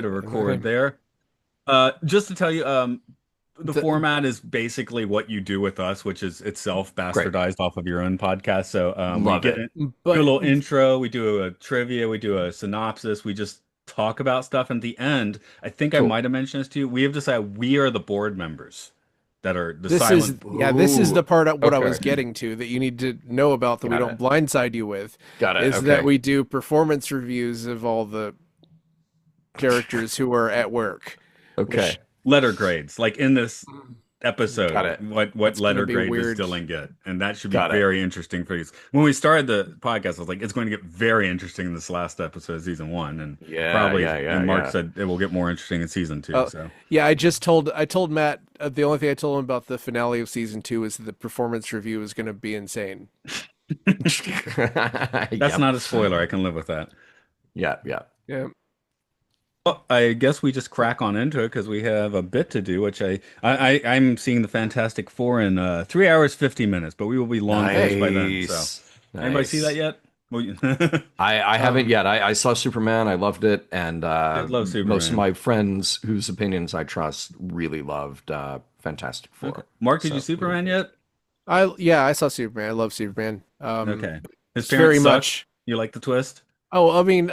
hit a record there. Just to tell you, the format is basically what you do with us, which is itself Great. bastardized off of your own podcast. So we Love it. do a But little intro, we do a trivia, we do a synopsis, we just talk about stuff. And at the end, I think I Cool. might have mentioned this to you. We have decided we are the board members that are the this silent. is yeah, this is Ooh. the part of what I was Okay. getting to that you need to know about that we Got don't it. blindside you with Got it. is that Okay. we do performance reviews of all the characters who are at work, Okay. which Letter grades, like in this episode, Got it. what that's going to letter be grade does weird. Dylan get? And that should be Got it. very interesting for you. When we started the podcast, I was like, it's going to get very interesting in this last episode of season one, and Yeah. probably. Yeah. Yeah. And Mark Yeah. said it will get more interesting in season two. Oh, So yeah, I told Matt the only thing I told him about the finale of season 2 is that the performance review is going to be insane. that's Yep. not a spoiler. I can live with that. Yeah. Yeah. Yeah. Well, I guess we just crack on into it because we have a bit to do, which I'm seeing the Fantastic Four in 3 hours 50 minutes, but we will be long finished by then. So Nice. anybody see that Nice. yet? Well, I haven't yet. I saw Superman. I loved it, and did love most of Superman. my friends whose opinions I trust really loved Fantastic Okay. Four. Mark, did you So we will Superman get yet? I saw Superman. I love Superman. Okay. His It's very parents suck. much. You like the twist? Oh, I mean,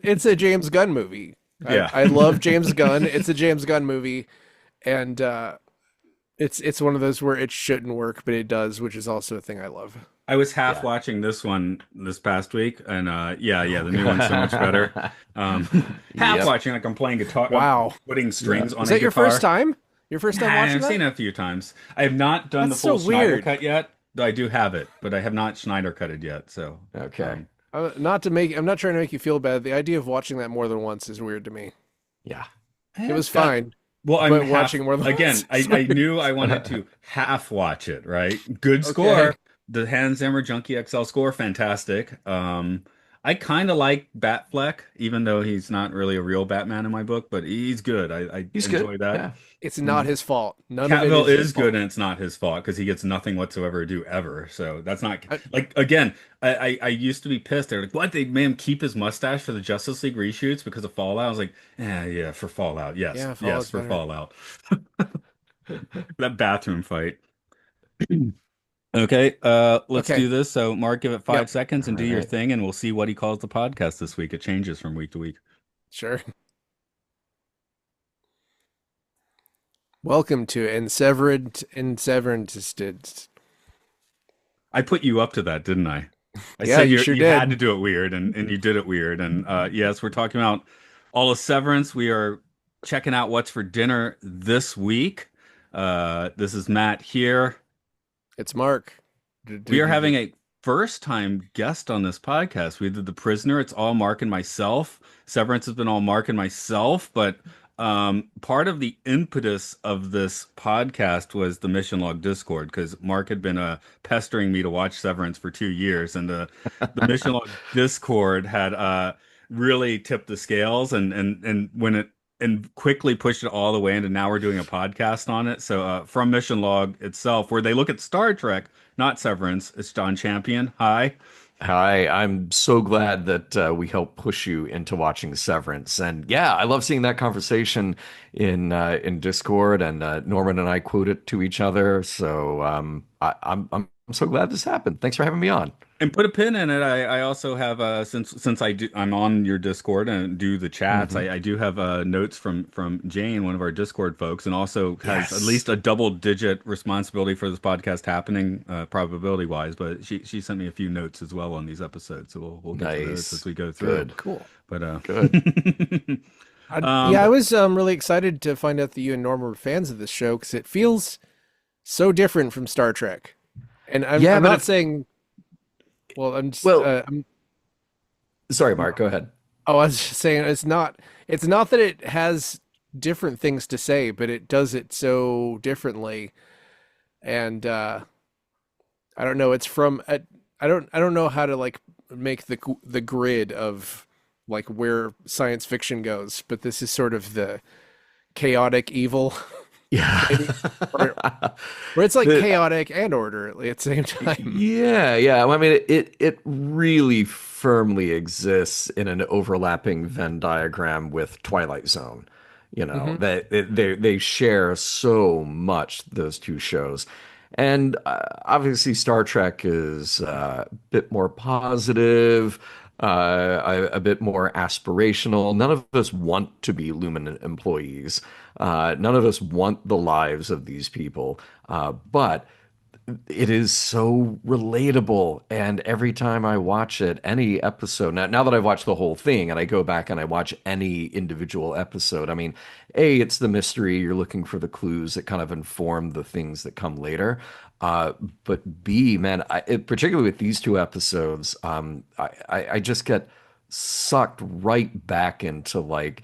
it's a James Gunn movie. Yeah. I love James Gunn. It's a James Gunn movie, and it's one of those where it shouldn't work, but it does, which is also a thing I love. I was half Yeah. watching this one this past week, and yeah, the new one's so much better. Oh. Half Yep. watching like I'm playing guitar, Wow, putting strings on is a that your guitar. first time? Your first time Nah, watching I've that? seen it a few times. I have not done That's the full so Schneider weird. cut yet. Though I do have it, but I have not Schneider cutted yet. So, Okay. I'm not trying to make you feel bad. The idea of watching that more than once is weird to me. Yeah. It was it's got- fine, Well, I'm but half, watching more than again. once I, is I weird. knew I wanted to half watch it. Right, good Okay. score. The Hans Zimmer Junkie XL score, fantastic. I kind of like Batfleck, even though he's not really a real Batman in my book, but he's good. I He's enjoy good. that. Yeah. It's not his fault. None of it Cavill is his is good, fault. and it's not his fault because he gets nothing whatsoever to do ever. So that's not I, like again. I used to be pissed. They're like, "What? They made him keep his mustache for the Justice League reshoots because of Fallout." I was like, yeah, for Fallout, yes, yeah, yes, Fallout's for better. Fallout." That bathroom fight. Okay, let's Okay. do this. So, Mark, give it Yep. 5 seconds and All do your right. thing, and we'll see what he calls the podcast this week. It changes from week to week. Sure. Welcome to Severance. I put you up to that, didn't I? I Yeah, said you sure you had did. to do it weird, and you did it weird. And yes, we're talking about all of Severance. We are checking out what's for dinner this week. This is Matt here. It's Mark. We are having a first time guest on this podcast. We did The Prisoner. It's all Mark and myself. Severance has been all Mark and myself, but part of the impetus of this podcast was the Mission Log Discord because Mark had been pestering me to watch Severance for 2 years, and the Mission Log Discord had really tipped the scales, and when it and quickly pushed it all the way into now we're doing a podcast on it. So from Mission Log itself, where they look at Star Trek, not Severance, it's John Champion. Hi. Hi, I'm so glad that we helped push you into watching Severance, and yeah, I love seeing that conversation in Discord, and Norman and I quote it to each other. So I'm so glad this happened. Thanks for having me on. And put a pin in it. I also have since I'm on your Discord and do the chats. Hmm. I do have notes from Jane, one of our Discord folks, and also has at Yes. least a double digit responsibility for this podcast happening probability wise. But she sent me a few notes as well on these episodes, so we'll get to those as Nice. we go through. Good. Cool. But Good. Yeah, um, I was really excited to find out that you and Norm were fans of this show because it feels so different from Star Trek. And Yeah, I'm but not saying. Well, well, I'm sorry, Mark. Go ahead. oh, I was just saying it's not that it has different things to say, but it does it so differently. And I don't know. It's from I don't know how to like make the grid of like where science fiction goes, but this is sort of the chaotic evil Yeah. maybe, or where it's like The, chaotic and orderly at the same time. yeah, yeah. Well, I mean, it really firmly exists in an overlapping Venn diagram with Twilight Zone. You know, Hmm. they share so much, those two shows. And obviously Star Trek is a bit more positive, a bit more aspirational. None of us want to be Lumen employees. None of us want the lives of these people. But it is so relatable. And every time I watch it, any episode, now that I've watched the whole thing and I go back and I watch any individual episode, I mean, A, it's the mystery. You're looking for the clues that kind of inform the things that come later. But B, man, particularly with these two episodes, I just get sucked right back into like,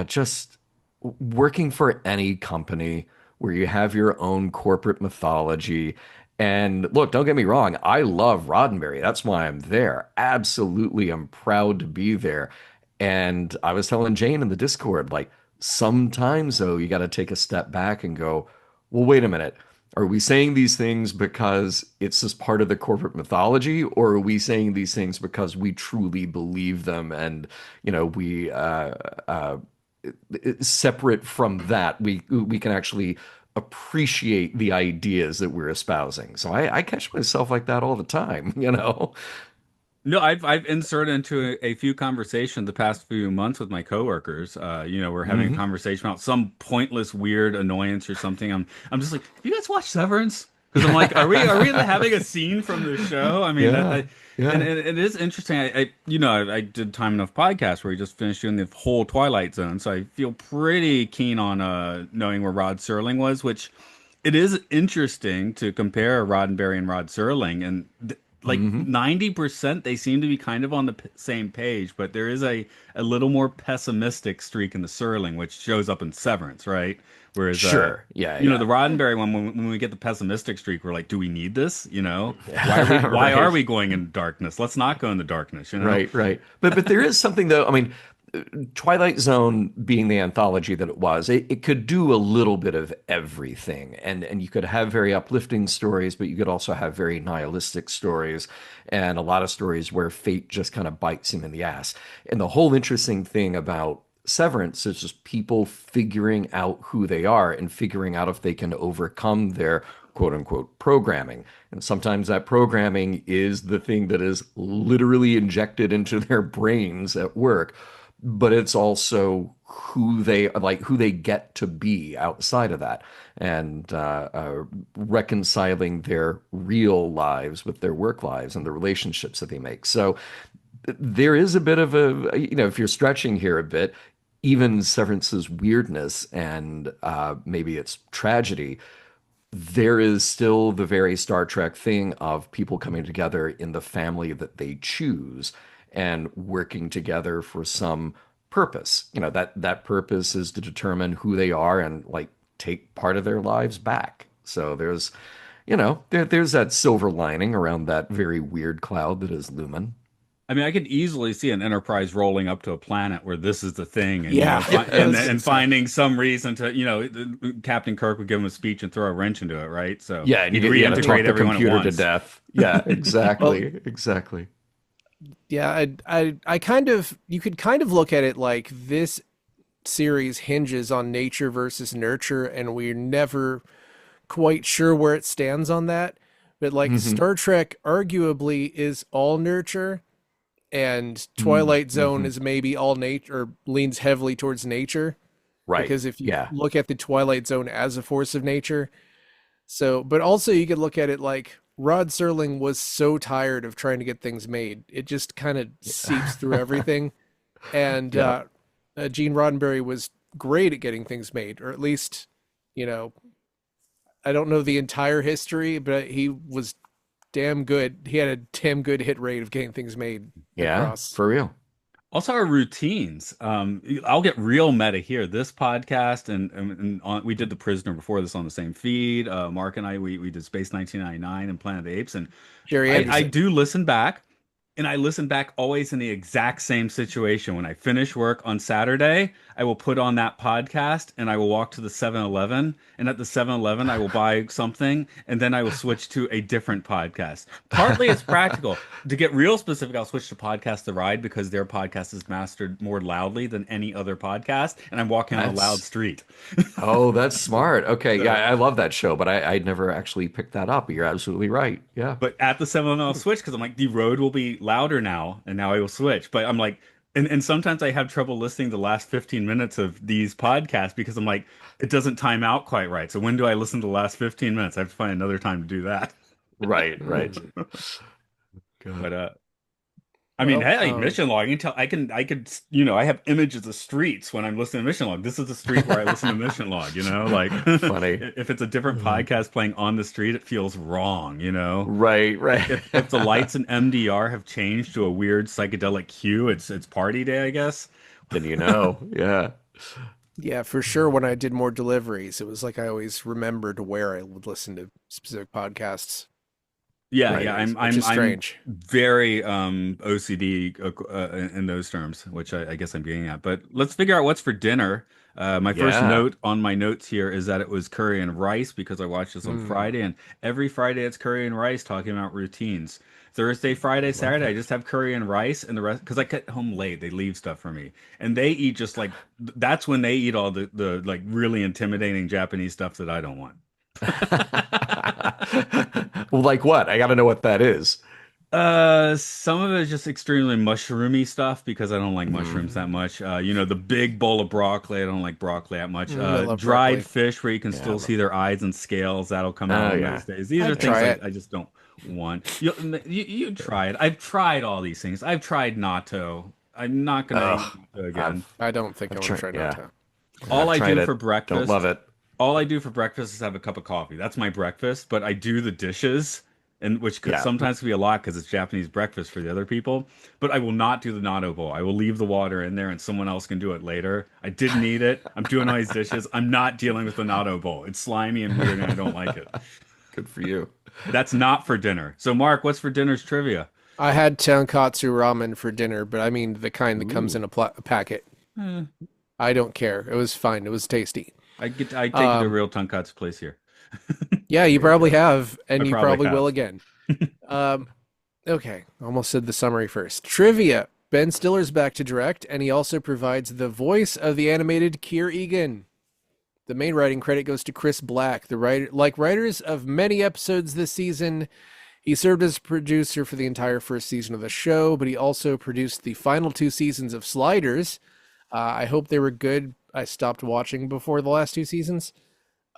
just working for any company where you have your own corporate mythology. And look, don't get me wrong, I love Roddenberry. That's why I'm there. Absolutely, I'm proud to be there. And I was telling Jane in the Discord, like, sometimes though, you got to take a step back and go, well, wait a minute. Are we saying these things because it's just part of the corporate mythology, or are we saying these things because we truly believe them and we separate from that, we can actually appreciate the ideas that we're espousing. So I catch myself like that all the time, you know? No, I've inserted into a few conversations the past few months with my coworkers. We're having a Hmm. conversation about some pointless, weird annoyance or something. I'm just like, you guys watch Severance? Because I'm like, are we having a scene from the show? I mean, Yeah. and Yeah. it is interesting. I did Time Enough podcast where we just finished doing the whole Twilight Zone, so I feel pretty keen on knowing where Rod Serling was, which it is interesting to compare Roddenberry and Rod Serling, and like Hmm. 90% they seem to be kind of on the same page, but there is a little more pessimistic streak in the Serling, which shows up in Severance, right? Whereas Sure. Yeah. Yeah. the Roddenberry one, when we get the pessimistic streak, we're like, do we need this? Why are Right. we going in darkness? Let's not go in the darkness, you know? Right, right. But there is something though. I mean, Twilight Zone being the anthology that it was, it could do a little bit of everything. And you could have very uplifting stories, but you could also have very nihilistic stories and a lot of stories where fate just kind of bites him in the ass. And the whole interesting thing about Severance is just people figuring out who they are and figuring out if they can overcome their quote unquote programming. And sometimes that programming is the thing that is literally injected into their brains at work, but it's also who they get to be outside of that, and reconciling their real lives with their work lives and the relationships that they make. So there is a bit of a, if you're stretching here a bit, even Severance's weirdness and maybe its tragedy, there is still the very Star Trek thing of people coming together in the family that they choose and working together for some purpose. That purpose is to determine who they are and like take part of their lives back. So there's that silver lining around that very weird cloud that is Lumen. I mean, I could easily see an Enterprise rolling up to a planet where this is the thing, and Yeah, I and was gonna and say. finding some reason to, Captain Kirk would give him a speech and throw a wrench into it, right? So Yeah, and he'd you got to reintegrate talk the everyone at computer to once. death. Yeah, Well, exactly, exactly. yeah, I kind of you could kind of look at it like this series hinges on nature versus nurture, and we're never quite sure where it stands on that. But like Hmm. Star Trek arguably is all nurture, and Twilight Zone Mm-hmm. is maybe all nature or leans heavily towards nature. Right. Because if you Yeah. look at the Twilight Zone as a force of nature, so but also you could look at it like Rod Serling was so tired of trying to get things made. It just kind of seeps through everything. And Yep. Gene Roddenberry was great at getting things made, or at least, you know, I don't know the entire history, but he was damn good. He had a damn good hit rate of getting things made Yeah, across. for real. Also, our routines. I'll get real meta here. This podcast we did The Prisoner before this on the same feed. Mark and I we did Space 1999 and Planet of the Apes, and Jerry I Anderson. do listen back. And I listen back always in the exact same situation. When I finish work on Saturday, I will put on that podcast and I will walk to the 7-Eleven. And at the 7-Eleven, I will buy something and then I will switch to a different podcast. Partly it's practical. To get real specific, I'll switch to Podcast The Ride because their podcast is mastered more loudly than any other podcast. And I'm walking on a loud That's street. Oh, that's smart. Okay, yeah, So, I love that show, but I'd never actually picked that up. You're absolutely right. Yeah. but at the 7-Eleven, I'll switch because I'm like, the road will be louder now. And now I will switch. But I'm like, and sometimes I have trouble listening to the last 15 minutes of these podcasts because I'm like, it doesn't time out quite right. So when do I listen to the last 15 minutes? I have to find another time to do that. Right, right. Mm. God. But I mean, Well, hey, mission log. You can tell I could, I have images of streets when I'm listening to mission log. This is the street where I listen to mission log, like Funny. if it's a different podcast playing on the street, it feels wrong. Right, right. If the lights in MDR have changed to a weird psychedelic hue, it's party day, I guess. Then you know. Yeah. yeah, for sure. When I did more deliveries, it was like I always remembered where I would listen to specific podcasts. Yeah, Right. yeah, I'm Which is I'm strange. very OCD in those terms, which I guess I'm getting at. But let's figure out what's for dinner. My first Yeah. note on my notes here is that it was curry and rice because I watched this on Mm, Friday, and every Friday it's curry and rice talking about routines. Thursday, Friday, Love Saturday, I it. just have curry and rice, and the rest because I get home late. They leave stuff for me, and they eat just like that's when they eat all the like really intimidating Japanese stuff that I don't want. Well, like what? I got to know what that is. Some of it is just extremely mushroomy stuff because I don't like mushrooms Mm. that much. The big bowl of broccoli, I don't like broccoli that much. I love Dried broccoli. fish where you can Yeah. still see their eyes and scales, that'll come out Oh, on yeah. those days. These are I'd things try I, it. I just don't want. You try it. I've tried all these things. I've tried natto. I'm not gonna eat Ugh. natto again. I've I don't think I I've want to tried. try Yeah. natto. All I've I tried do for it. Don't love breakfast it. all I do for breakfast is have a cup of coffee. That's my breakfast, but I do the dishes, and which could Yeah. sometimes be a lot because it's Japanese breakfast for the other people. But I will not do the natto bowl. I will leave the water in there, and someone else can do it later. I didn't need it. I'm doing all these dishes. I'm not dealing with the natto bowl. It's slimy and weird, and I don't like it. Good for you. That's not for dinner. So, Mark, what's for dinner's trivia? I had tonkatsu ramen for dinner, but I mean the kind that comes Ooh. in a packet. Eh, I don't care. It was fine. It was tasty. I take you to a Um, real tonkatsu place here. yeah, you There you probably go. have, I and you probably probably will have. again. Um, okay, almost said the summary first. Trivia. Ben Stiller's back to direct, and he also provides the voice of the animated Kier Egan. The main writing credit goes to Chris Black, the writer. Like writers of many episodes this season, he served as producer for the entire first season of the show, but he also produced the final two seasons of Sliders. I hope they were good. I stopped watching before the last two seasons.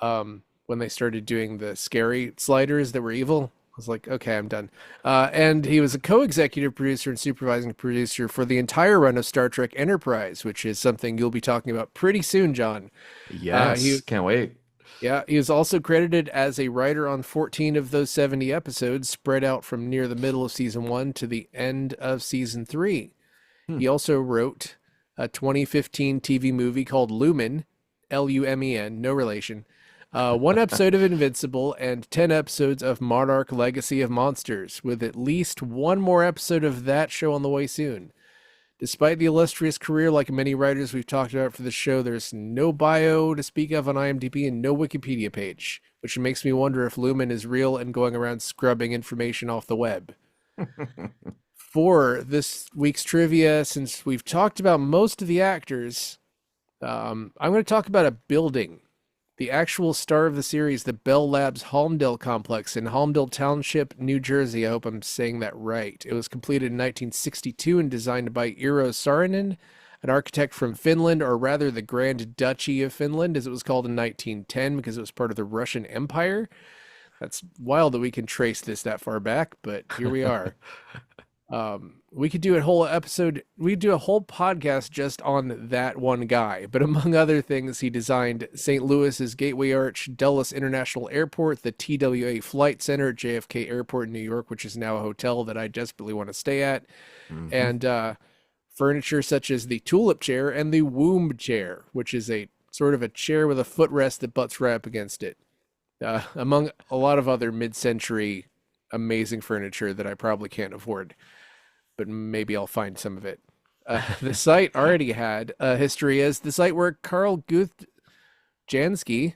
When they started doing the scary sliders that were evil. I was like, okay, I'm done. And he was a co-executive producer and supervising producer for the entire run of Star Trek Enterprise, which is something you'll be talking about pretty soon, John. Yes. Can't wait. Yeah, he was also credited as a writer on 14 of those 70 episodes, spread out from near the middle of season 1 to the end of season 3. Hmm. He also wrote a 2015 TV movie called Lumen, Lumen, no relation, one episode of Invincible, and 10 episodes of Monarch Legacy of Monsters, with at least one more episode of that show on the way soon. Despite the illustrious career like many writers we've talked about for the show, there's no bio to speak of on IMDb and no Wikipedia page, which makes me wonder if Lumen is real and going around scrubbing information off the web. For this week's trivia, since we've talked about most of the actors, I'm going to talk about a building. The actual star of the series, the Bell Labs Halmdale Complex in Halmdale Township, New Jersey. I hope I'm saying that right. It was completed in 1962 and designed by Eero Saarinen, an architect from Finland, or rather the Grand Duchy of Finland, as it was called in 1910 because it was part of the Russian Empire. That's wild that we can trace this that far back, but here we are. We could do a whole episode, we could do a whole podcast just on that one guy. But among other things, he designed St. Louis's Gateway Arch, Dulles International Airport, the TWA Flight Center at JFK Airport in New York, which is now a hotel that I desperately want to stay at, Mhm. and furniture such as the tulip chair and the womb chair, which is a sort of a chair with a footrest that butts right up against it, among a lot of other mid-century amazing furniture that I probably can't afford. but maybe I'll find some of it. The site already had a history as the site where Carl Guth Jansky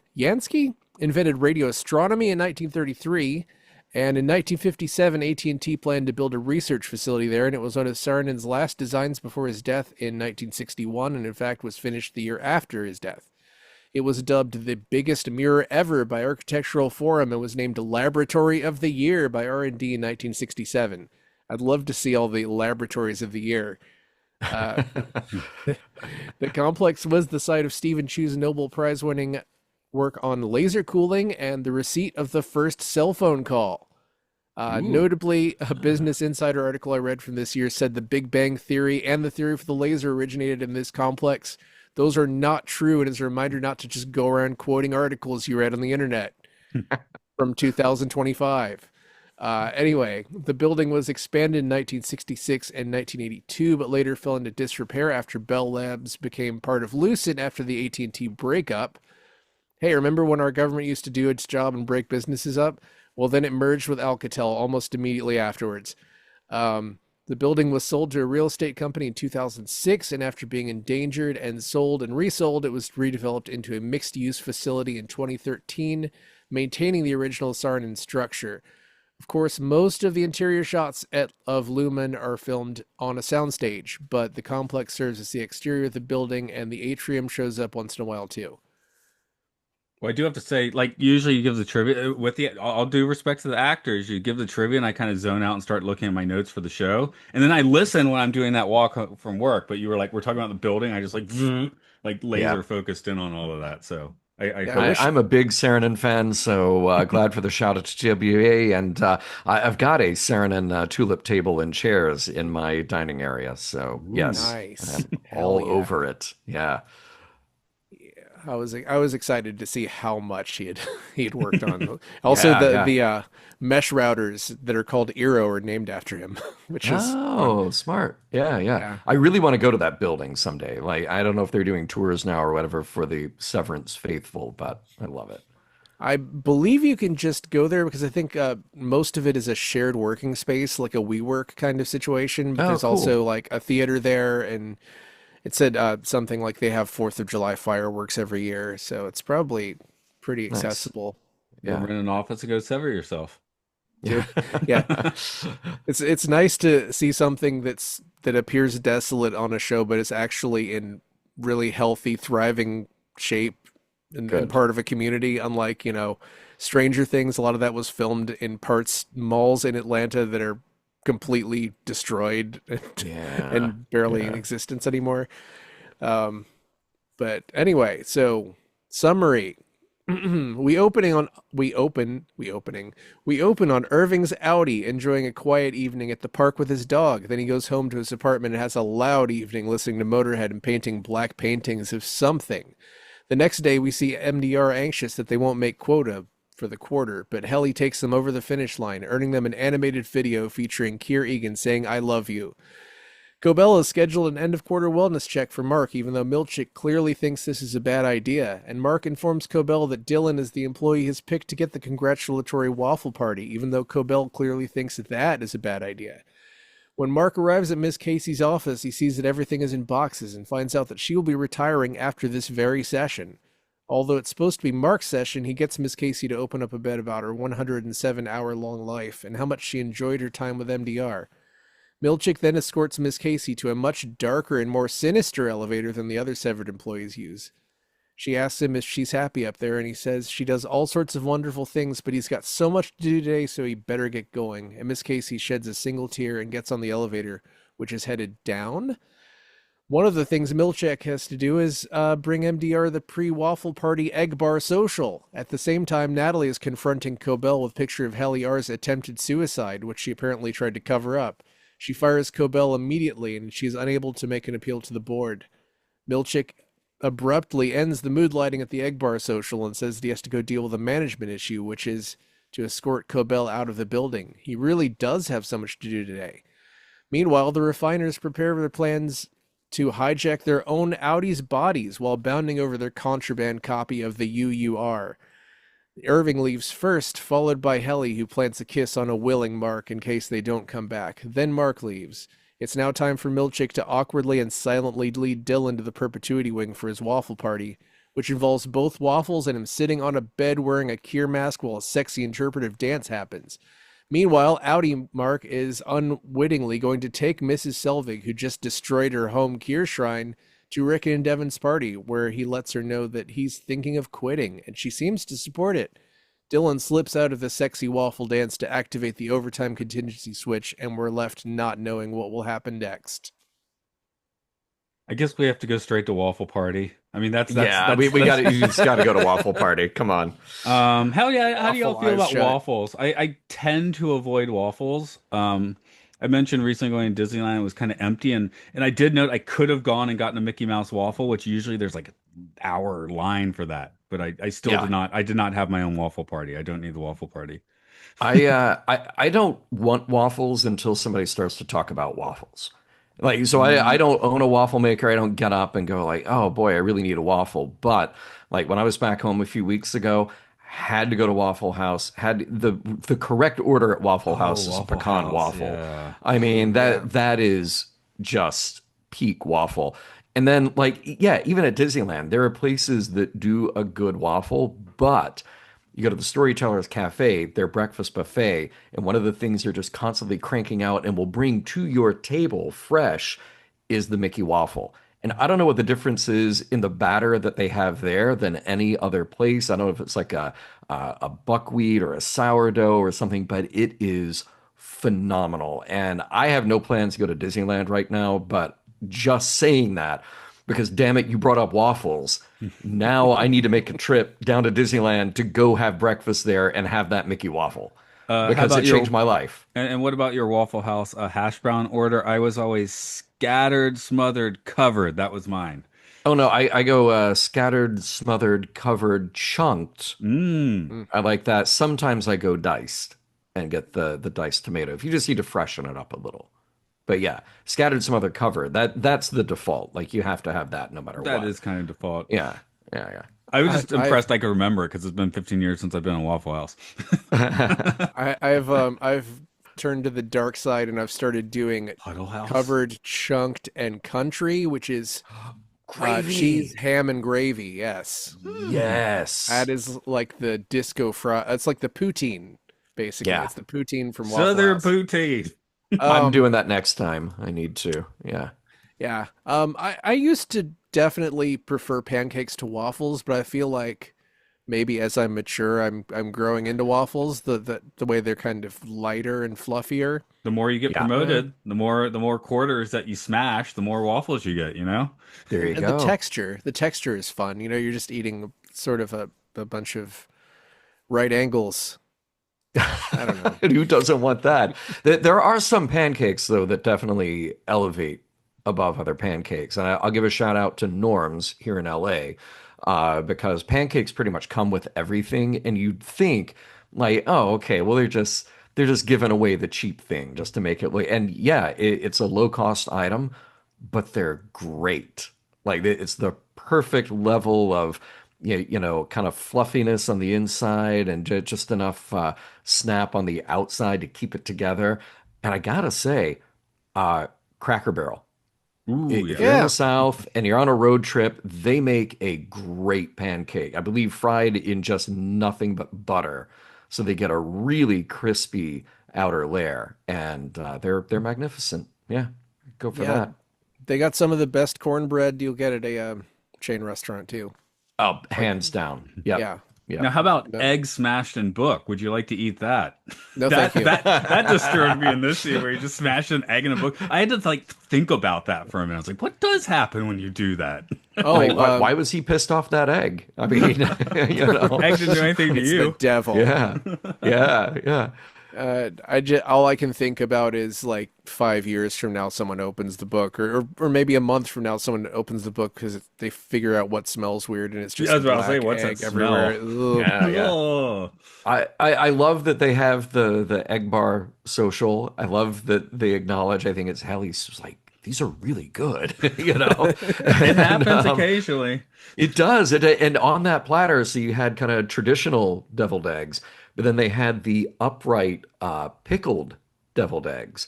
invented radio astronomy in 1933, and in 1957, AT&T planned to build a research facility there, and it was one of Saarinen's last designs before his death in 1961, and in fact was finished the year after his death. It was dubbed the biggest mirror ever by Architectural Forum and was named Laboratory of the Year by R&D in 1967. I'd love to see all the laboratories of the year. Uh, the complex was the site of Stephen Chu's Nobel Prize-winning work on laser cooling and the receipt of the first cell phone call. Notably, a Business Insider article I read from this year said the Big Bang Theory and the theory for the laser originated in this complex. Those are not true, and it's a reminder not to just go around quoting articles you read on the internet from 2025. Anyway, the building was expanded in 1966 and 1982, but later fell into disrepair after Bell Labs became part of Lucid after the AT&T breakup. Hey, remember when our government used to do its job and break businesses up? Well, then it merged with Alcatel almost immediately afterwards. The building was sold to a real estate company in 2006, and after being endangered and sold and resold, it was redeveloped into a mixed-use facility in 2013, maintaining the original Saarinen structure. Of course, most of the interior shots of Lumen are filmed on a soundstage, but the complex serves as the exterior of the building, and the atrium shows up once in a while, too. Well, I do have to say, like, usually you give the trivia with the, all due respect to the actors, you give the trivia and I kind of zone out and start looking at my notes for the show. And then I listen when I'm doing that walk from work. But you were like, we're talking about the building. I just like Yeah. laser focused in on all of that. So I Yeah, I hope. wish I'm a big Saarinen fan, so glad for the shout out to TWA. And I've got a Saarinen tulip table and chairs in my dining area. So, Ooh. yes, nice. I'm Hell all yeah. over it. Yeah. I was excited to see how much he had worked on. Also, Yeah, the yeah. mesh routers that are called Eero are named after him, which is fun. Oh, smart. Yeah, yeah. Yeah. I really want to go to that building someday. Like, I don't know if they're doing tours now or whatever for the Severance faithful, but I love it. I believe you can just go there because I think most of it is a shared working space, like a WeWork kind of situation. But Oh, there's cool. also like a theater there, and it said something like they have Fourth of July fireworks every year, so it's probably pretty Nice. accessible. Go Yeah. rent an office and go sever yourself. Yeah. Yeah, it's nice to see something that appears desolate on a show, but it's actually in really healthy, thriving shape and Good. part of a community. Unlike, Stranger Things, a lot of that was filmed in parts malls in Atlanta that are completely destroyed Yeah. and barely in Yeah. existence anymore. Um, but anyway, so summary. We open on Irving's Audi, enjoying a quiet evening at the park with his dog. Then he goes home to his apartment and has a loud evening listening to Motorhead and painting black paintings of something. The next day we see MDR anxious that they won't make quota for the quarter, but Helly takes them over the finish line, earning them an animated video featuring Keir Egan saying "I love you." Cobell has scheduled an end-of-quarter wellness check for Mark, even though Milchick clearly thinks this is a bad idea, and Mark informs Cobell that Dylan is the employee he's picked to get the congratulatory waffle party, even though Cobell clearly thinks that is a bad idea. When Mark arrives at Miss Casey's office, he sees that everything is in boxes and finds out that she will be retiring after this very session. Although it's supposed to be Mark's session, he gets Miss Casey to open up a bit about her 107-hour-long life and how much she enjoyed her time with MDR. Milchick then escorts Miss Casey to a much darker and more sinister elevator than the other Severed employees use. She asks him if she's happy up there, and he says she does all sorts of wonderful things, but he's got so much to do today, so he better get going. And Miss Casey sheds a single tear and gets on the elevator, which is headed down. One of the things Milchick has to do is bring MDR the pre-waffle party egg bar social. At the same time, Natalie is confronting Cobell with a picture of Helly R's attempted suicide, which she apparently tried to cover up. She fires Cobell immediately, and she is unable to make an appeal to the board. Milchick abruptly ends the mood lighting at the Egg Bar social and says that he has to go deal with a management issue, which is to escort Cobell out of the building. He really does have so much to do today. Meanwhile, the refiners prepare their plans to hijack their own Audi's bodies while bounding over their contraband copy of the UUR. Irving leaves first, followed by Helly, who plants a kiss on a willing Mark in case they don't come back. Then Mark leaves. It's now time for Milchick to awkwardly and silently lead Dylan to the perpetuity wing for his waffle party, which involves both waffles and him sitting on a bed wearing a Kier mask while a sexy interpretive dance happens. Meanwhile, Audi Mark is unwittingly going to take Mrs. Selvig, who just destroyed her home Kier shrine, to Rick and Devin's party, where he lets her know that he's thinking of quitting, and she seems to support it. Dylan slips out of the sexy waffle dance to activate the overtime contingency switch, and we're left not knowing what will happen next. I guess we have to go straight to Waffle Party. I mean, Yeah, we got to, you just got to go to Waffle Party. Come on. Hell yeah, how do y'all Waffle feel eyes about shut. waffles? I tend to avoid waffles. I mentioned recently going to Disneyland, it was kind of empty, and I did note I could have gone and gotten a Mickey Mouse waffle, which usually there's like an hour line for that. But I still Yeah. did not have my own waffle party. I don't need the waffle party. I don't want waffles until somebody starts to talk about waffles. Like, so I don't own a waffle maker. I don't get up and go like, oh boy, I really need a waffle. But like when I was back home a few weeks ago, had to go to Waffle House. Had the correct order at Waffle Oh, House is a Waffle pecan House, waffle. yeah. I mean Yeah. that is just peak waffle. And then like yeah, even at Disneyland, there are places that do a good waffle, but you go to the Storytellers Cafe, their breakfast buffet, and one of the things they're just constantly cranking out and will bring to your table fresh is the Mickey waffle. And I don't know what the difference is in the batter that they have there than any other place. I don't know if it's like a buckwheat or a sourdough or something, but it is phenomenal. And I have no plans to go to Disneyland right now, but just saying that, because damn it, you brought up waffles. Now I need to make a trip down to Disneyland to go have breakfast there and have that Mickey waffle How because it about your changed my life. and what about your Waffle House hash brown order? I was always scattered, smothered, covered. That was mine. Oh no, I go scattered, smothered, covered, chunked. Mm. Mm. I like that. Sometimes I go diced and get the diced tomato if you just need to freshen it up a little. But yeah, scattered, smothered, covered. That's the default. Like you have to have that no matter That what. is kind of default. Yeah, yeah, I was just I impressed I could remember it because it's been 15 years since I've been in Waffle House. yeah. I've turned to the dark side and I've started doing Puddle House. covered, chunked, and country, which is cheese, Gravy. ham, and gravy. Yes, Yes. that is like the disco fry. It's like the poutine, basically. Yeah. It's the poutine from Waffle Southern House. poutine. I'm Um, doing that next time. I need to. Yeah. yeah. I used to definitely prefer pancakes to waffles, but I feel like maybe as I mature, I'm growing into waffles. The way they're kind of lighter and fluffier. The more you get Yeah. promoted, the more quarters that you smash, the more waffles you get, you know? There you And go. the texture is fun. You know, you're just eating sort of a bunch of right angles. I don't know. Who doesn't want that? There are some pancakes, though, that definitely elevate above other pancakes. And I'll give a shout out to Norm's here in LA, because pancakes pretty much come with everything. And you'd think, like, oh, okay, well, they're just giving away the cheap thing just to make it look. And yeah, it's a low cost item, but they're great. Like it's the perfect level of kind of fluffiness on the inside and just enough snap on the outside to keep it together. And I gotta say, Cracker Barrel. Ooh, If yeah. you're in Yeah. the South and you're on a road trip, they make a great pancake. I believe fried in just nothing but butter, so they get a really crispy outer layer, and they're magnificent. Yeah, go for Yeah, that. they got some of the best cornbread you'll get at a chain restaurant too. Oh, hands down. Yep. Yeah. Yep. Now, how about No, egg smashed in book? Would you like to eat that? no, That thank you. that disturbed me in this scene where you just smash an egg in a book. I had to like think about that for a minute. I was like, what does happen when you do that? Oh, Like, why was he pissed off that egg? I mean, you know. Egg didn't do anything to it's the you. devil. Yeah. Yeah. Yeah. All I can think about is like 5 years from now, someone opens the book, or maybe a month from now, someone opens the book because they figure out what smells weird, and it's just Yeah, I was about to say, black what's that egg smell? everywhere. Ugh. Yeah. Yeah. Oh. I love that they have the egg bar social. I love that they acknowledge. I think it's Hallie's was like, these are really good, you know. It And, happens occasionally. it does. And on that platter, so you had kind of traditional deviled eggs, but then they had the upright pickled deviled eggs.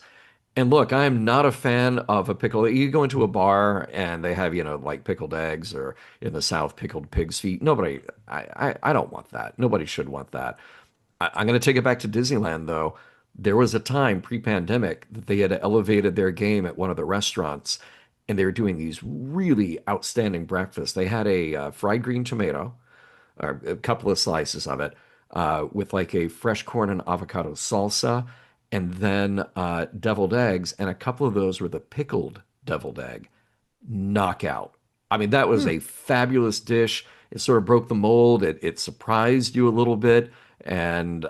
And look, I'm not a fan of a pickle. You go into a bar and they have, like pickled eggs or in the South, pickled pig's feet. Nobody, I don't want that. Nobody should want that. I'm going to take it back to Disneyland, though. There was a time pre-pandemic that they had elevated their game at one of the restaurants, and they were doing these really outstanding breakfasts. They had a fried green tomato, or a couple of slices of it, with like a fresh corn and avocado salsa, and then deviled eggs, and a couple of those were the pickled deviled egg. Knockout. I mean, that was Hmm. a fabulous dish. It sort of broke the mold. It surprised you a little bit, and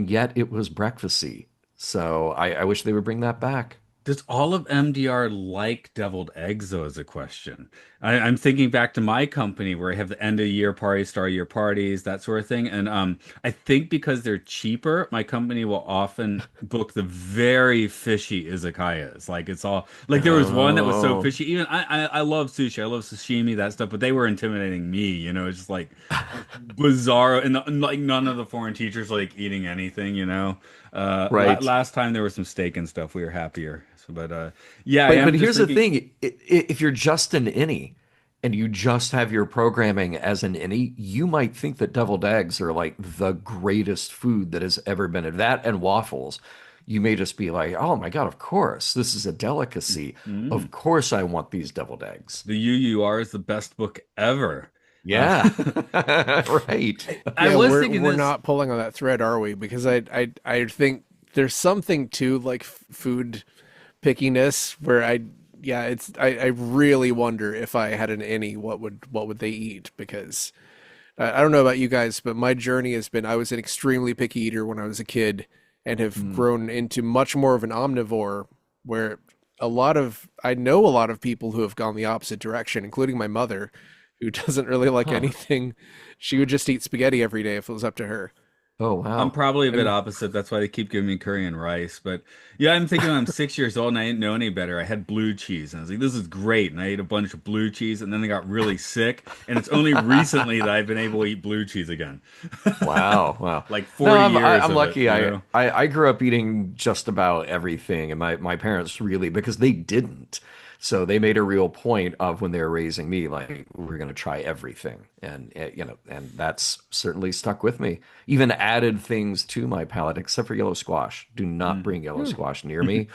yet it was breakfasty. So I wish they would bring that back. Does all of MDR like deviled eggs, though, is a question. I'm thinking back to my company where I have the end of year parties, start of year parties, that sort of thing. And I think because they're cheaper, my company will often book the very fishy izakayas. Like it's all like there was one that was so Oh, fishy. Even I love sushi, I love sashimi, that stuff, but they were intimidating me. It's just like bizarre, and like none of the foreign teachers like eating anything. right. Last time there was some steak and stuff, we were happier. So, but yeah, I But am just here's the thinking. thing: if you're just an innie and you just have your programming as an innie, you might think that deviled eggs are like the greatest food that has ever been. That and waffles, you may just be like, "Oh my God, of course, this is a delicacy. Mm, Of course, I want these deviled eggs." the UUR is the best book ever. Uh, Yeah, right. I Yeah, was we're thinking we're this. not pulling on that thread, are we? Because I think there's something to like food pickiness where yeah, I really wonder if I had an any what would they eat? Because I don't know about you guys, but my journey has been I was an extremely picky eater when I was a kid and have Mm. grown into much more of an omnivore where I know a lot of people who have gone the opposite direction, including my mother, who doesn't really like Huh. anything. She would just eat spaghetti every day if it was up to her. Oh, I'm wow. probably a bit And opposite. That's why they keep giving me curry and rice. But yeah, I'm thinking when I'm 6 years old and I didn't know any better. I had blue cheese and I was like, this is great. And I ate a bunch of blue cheese and then I got really sick. And it's only recently that I've been able to eat blue cheese again. Wow, wow. Like No, 40 years I'm of it, lucky. you I, know? I I grew up eating just about everything, and my parents really because they didn't. So they made a real point of when they were raising me, like we're going to try everything, and that's certainly stuck with me. Even added things to my palate, except for yellow squash. Do not Mm. bring yellow hmm, squash near me,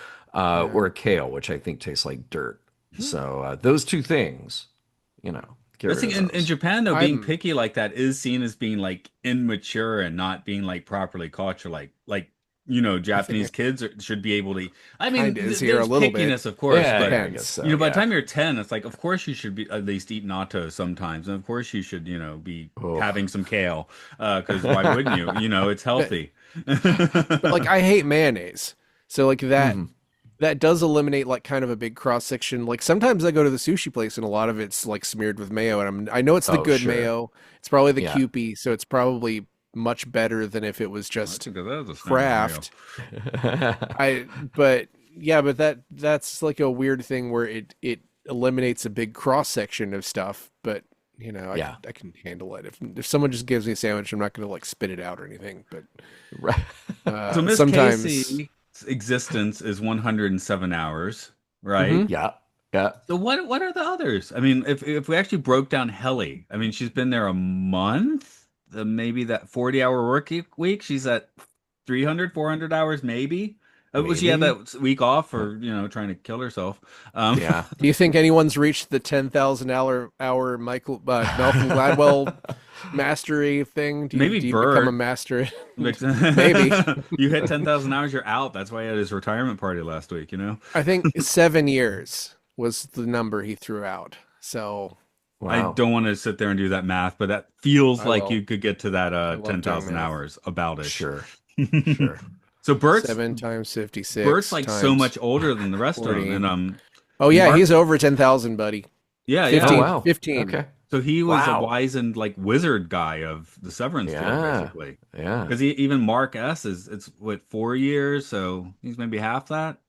yeah. or kale, which I think tastes like dirt. So those two things, get That's rid the of thing, in those. Japan though, being I'm picky like that is seen as being like immature and not being like properly cultured. Like I think Japanese it kids should be able to. I kind mean, of is here a there's little bit. pickiness, of course, Yeah, but yeah, I guess Depends. so. by the Yeah. time you're 10, it's like, of course you should be at least eat natto sometimes, and of course you should, be Oh. having some kale, because why wouldn't you? It's But healthy. but like I hate mayonnaise. So like Mhm. that does eliminate like kind of a big cross section. Like sometimes I go to the sushi place and a lot of it's like smeared with mayo and I know it's the Oh, good sure. mayo. It's probably the Yeah. Kewpie, so it's probably much better than if it was I just think that is a standard meal. Kraft. I but yeah, but that's like a weird thing where it eliminates a big cross section of stuff, but Yeah. I can handle it. If someone just gives me a sandwich, I'm not gonna like spit it out or anything. But Right. So Miss sometimes Casey's existence is 107 hours, right? hmm Yeah. Yeah. So what are the others? I mean, if we actually broke down Helly, I mean, she's been there a month, maybe that 40-hour week, she's at 300, 400 hours, maybe. Well, she had Maybe. that week off Uh, for, trying to kill herself. Um, Yeah. do you think anyone's reached the 10,000 hour Malcolm Gladwell mastery thing? Do you maybe do you become a Bert. master? Mix- Maybe. You hit 10,000 hours, you're out. That's why he had his retirement party last week. I think 7 years was the number he threw out. So I Wow. don't want to sit there and do that math, but that feels I like you will. could get to that I love doing 10,000 math. hours about-ish. Sure. Sure. So Bert's 7 times Bert's 56 like so times much older than the rest of them. 40. And Oh yeah, Mark, he's over 10,000, buddy. yeah, Oh, yeah. 15. wow. 15. Okay. So he was a Wow. wizened like wizard guy of the Severance tour, Yeah. basically. Yeah. Because even Mark S is it's what 4 years, so he's maybe half that.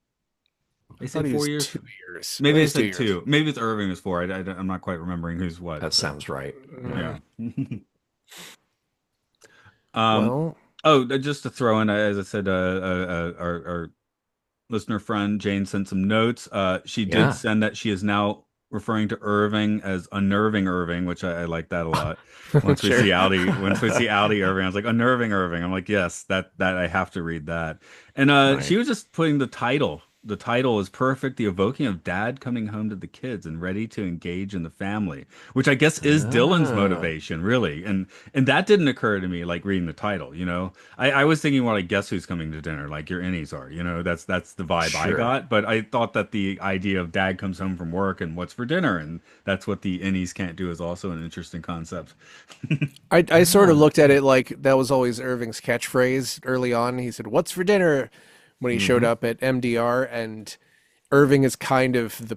I They say thought he four was years. 2 years. I Maybe think they it's 2 said years. two. Maybe it's Irving is four. I'm not quite remembering who's what, That but sounds right. Yeah. Mm, yeah. Um. well, Oh, just to throw in, as I said, our listener friend Jane sent some notes. She did Yeah. send that she is now referring to Irving as unnerving Irving, which I like that a lot. Sure. Once we see Aldi Irving, I was like unnerving Irving. I'm like, yes, that I have to read that. And Right. she was just putting the title. The title is perfect. The evoking of dad coming home to the kids and ready to engage in the family, which I guess is Dylan's Ah, motivation, really. And that didn't occur to me like reading the title, you know. I was thinking, well, I guess who's coming to dinner, like your innies are, you know. That's the vibe I sure. got. But I thought that the idea of dad comes home from work and what's for dinner, and that's what the innies can't do is also an interesting concept. I sort of Ah, looked at it like that was always Irving's catchphrase early on. He said, "What's for dinner?" when he showed Hmm. up at MDR, and Irving is kind of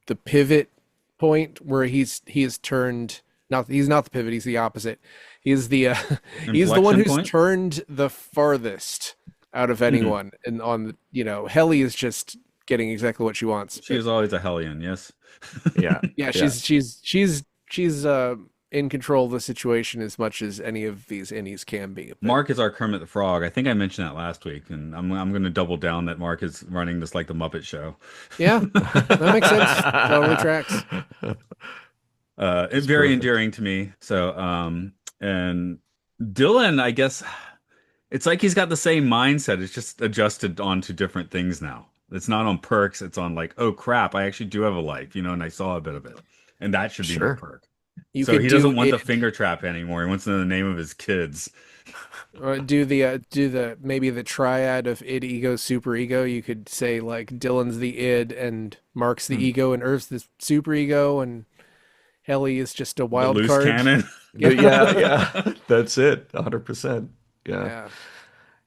the pivot point where he has turned, not he's not the pivot, he's the opposite. He's the he's the one Inflection who's point. turned the farthest out of Hmm. anyone, and on the, Helly is just getting exactly what she wants. She is always a hellion, yes. yeah. Yeah, Yeah. she's in control of the situation as much as any of these innies can be. But Mark is our Kermit the Frog. I think I mentioned that last week, and I'm going to double down that Mark is running this like the Muppet Show. yeah, that makes sense. Totally tracks. It's It's very perfect. endearing to me. So, and Dylan, I guess it's like he's got the same mindset. It's just adjusted onto different things now. It's not on perks. It's on like, oh crap, I actually do have a life, you know, and I saw a bit of it, and that should be my Sure. perk. You So could he do doesn't want the id, finger trap anymore. He wants to know the name of his kids. do the maybe the triad of id, ego, super ego. You could say like Dylan's the id and Mark's the Hmm. ego and Earth's the super ego and Helly is just a The wild loose card. cannon. Yeah, Yeah, yeah. That's it. 100%. Yeah. yeah.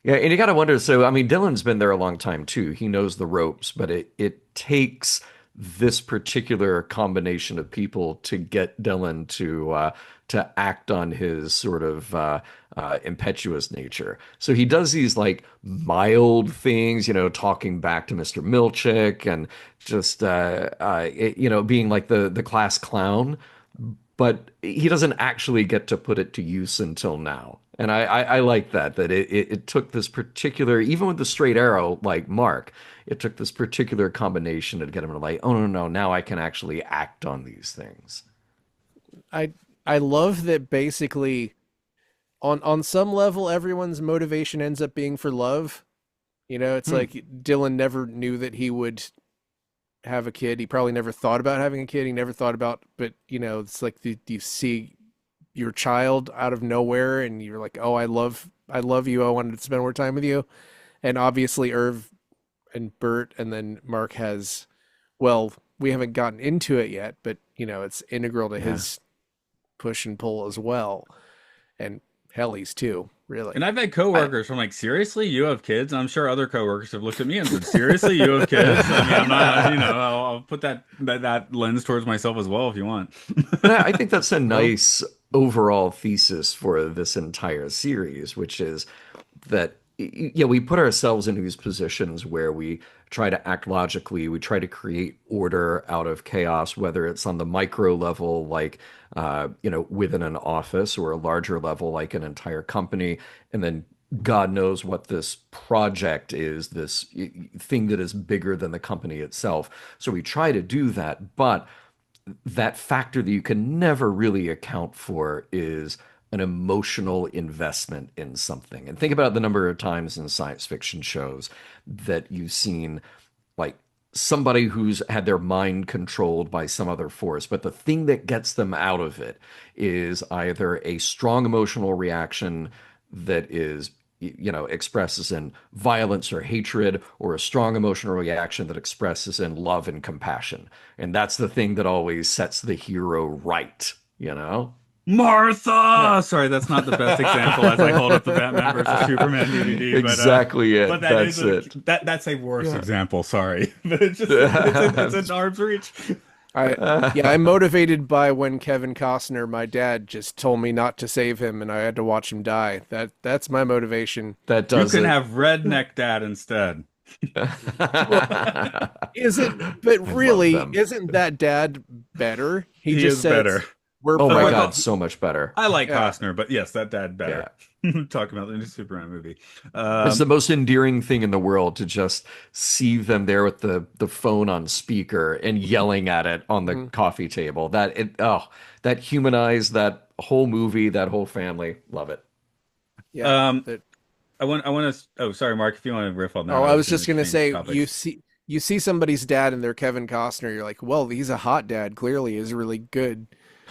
Yeah, and you got to wonder. So, I mean, Dylan's been there a long time too. He knows the ropes, but it takes this particular combination of people to get Dylan to act on his sort of impetuous nature. So he does these like mild things, talking back to Mr. Milchick and just being like the class clown, but he doesn't actually get to put it to use until now. And I like that it took this particular, even with the straight arrow like Mark, it took this particular combination to get him to like, oh no, no, now I can actually act on these things. I I love that basically on some level everyone's motivation ends up being for love. It's Hmm. like Dylan never knew that he would have a kid. He probably never thought about having a kid. He never thought about, but it's like you see your child out of nowhere and you're like, "Oh, I love you. I wanted to spend more time with you." And obviously Irv and Bert and then Mark has, well, we haven't gotten into it yet, but it's integral to Yeah. his push and pull as well. And Helly's too, And really. I've had I, coworkers from like, seriously, you have kids? And I'm sure other coworkers have looked at me and said, seriously, you have kids? I mean, I'm not, you know, I'll put that lens towards myself as well if you want. and I think that's a Well, nice overall thesis for this entire series, which is that yeah, we put ourselves in these positions where we try to act logically, we try to create order out of chaos, whether it's on the micro level, like within an office, or a larger level, like an entire company, and then God knows what this project is, this thing that is bigger than the company itself. So we try to do that, but that factor that you can never really account for is an emotional investment in something. And think about the number of times in science fiction shows that you've seen like somebody who's had their mind controlled by some other force, but the thing that gets them out of it is either a strong emotional reaction that is expresses in violence or hatred, or a strong emotional reaction that expresses in love and compassion. And that's the thing that always sets the hero right? yeah. Martha! Sorry, that's not the best example as I hold up the Batman versus Superman DVD, Exactly but it. that is That's a it. that's a worse Yeah. example, sorry. But it's an arm's reach. I Yeah, I'm motivated by when Kevin Costner, my dad, just told me not to save him and I had to watch him die. That's my motivation. That You does can it. have redneck dad instead. Well, isn't but I love really them. isn't that dad better? He He just is said better. it's we're Oh my proud. God, so much better. I like Yeah, Costner, but yes, that dad Yeah. better. Talking about the new Superman movie. It's the Um, most endearing thing in the world to just see them there with the phone on speaker and yelling at it on the mhm, coffee table. That humanized that whole movie, that whole family. Love it. yeah. um, That I want to. Oh, sorry, Mark. If you want to riff on that, Oh, I I was was going just to gonna change say topics. you see somebody's dad and they're Kevin Costner. You're like, well, he's a hot dad. Clearly, is really good.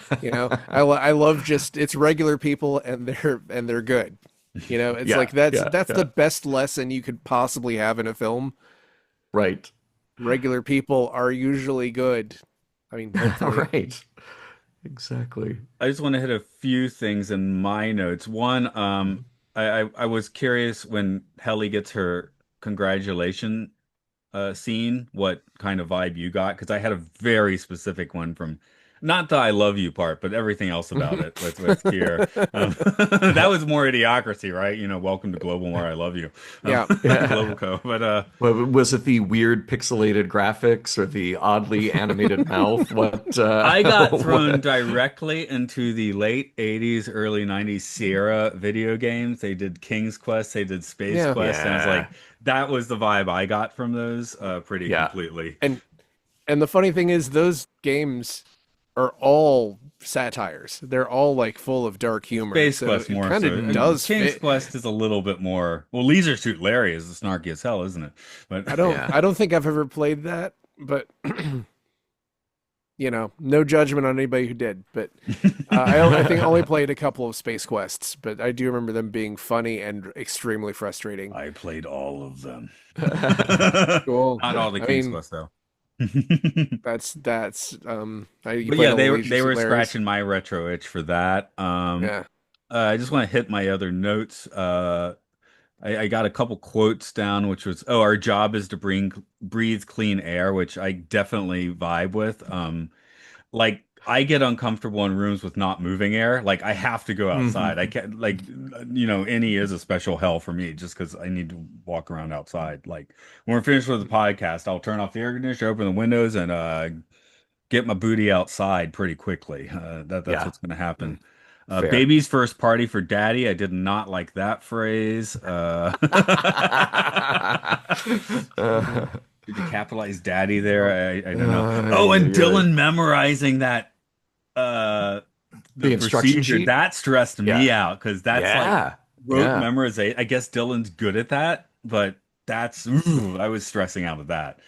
I love just it's regular people and they're good. It's Yeah, like that's yeah, that's yeah. the best lesson you could possibly have in a film. Right. Regular people are usually good. I mean, hopefully. Right. Exactly. I just want to hit a few things in my notes. One, I was curious when Helly gets her congratulation scene, what kind of vibe you got? Because I had a very specific one from not the I love you part, but everything else about it with Kier. That was more idiocracy, right? Welcome to Global War, I love you, Yeah. Global Yeah. Co. But Well, was it the weird pixelated graphics or the oddly animated mouth? What I got thrown what directly into the late 80s, early 90s Sierra video games. They did King's Quest, they did Space Yeah. Quest, and I was Yeah. like, that was the vibe I got from those pretty Yeah. completely. And and the funny thing is those games are all satires. They're all like full of dark humor. Space So Quest it more kind so. of Mm. does King's fit. Quest is a little bit more. Well, Leisure Suit Larry is snarky as hell, isn't it? But Yeah. I don't think I've ever played that, but no judgment on anybody who did. But I think I only played a couple of Space Quests, but I do remember them being funny and extremely frustrating. I played all of them. Cool. Not all the I King's mean, Quest though. you But played yeah, all the they Leisure they Suit were Larrys. scratching my retro itch for that. Yeah. I just want to hit my other notes. I got a couple quotes down, which was, "Oh, our job is to breathe clean air," which I definitely vibe with. Like I get uncomfortable in rooms with not moving air. Like I have to go outside. Hmm. I can't any is a special hell for me just because I need to walk around outside. Like when we're finished with the podcast, I'll turn off the air conditioner, open the windows, and get my booty outside pretty quickly. That's Yeah. what's going to happen. Fair. Baby's first party for daddy. I did not like that phrase. Uh, Did you capitalize daddy there? I don't know. Oh, and yeah. Dylan memorizing that uh the The instruction procedure sheet? that stressed Yeah. me out because that's like Yeah. rote Yeah. memorization. I guess Dylan's good at that, but I was stressing out of that.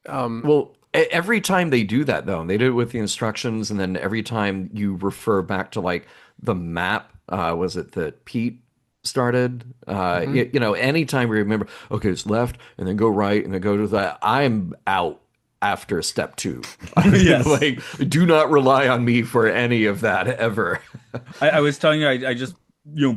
Um, Well, every time they do that though, and they do it with the instructions, and then every time you refer back to like the map, was it that Pete started? mhm. Anytime we remember, okay, it's left, and then go right, and then go to that. I'm out after step two. I mean, Yes. like, do not rely on me for any of that ever. I was telling you, I just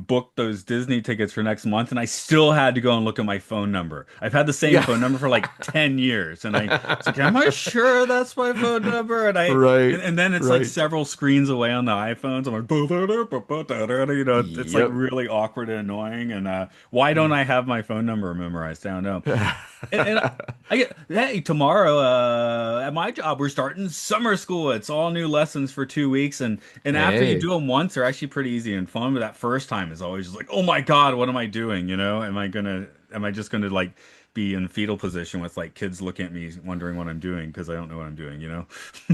booked those Disney tickets for next month, and I still had to go and look at my phone number. I've had the same Yeah. phone number for like 10 years, and I was like, "Am I sure that's my phone number?" And I Right. and then it's like Right. several screens away on the iPhones. I'm like, it's like Yep. really awkward and annoying. And why don't I have my phone number memorized? I don't know. And I get, hey, tomorrow at my job we're starting summer school. It's all new lessons for 2 weeks, and after you do Hey. them once, they're actually pretty easy and fun. But that first time is always just like, oh my God, what am I doing? Am I just gonna like be in fetal position with like kids looking at me wondering what I'm doing because I don't know what I'm doing, you know?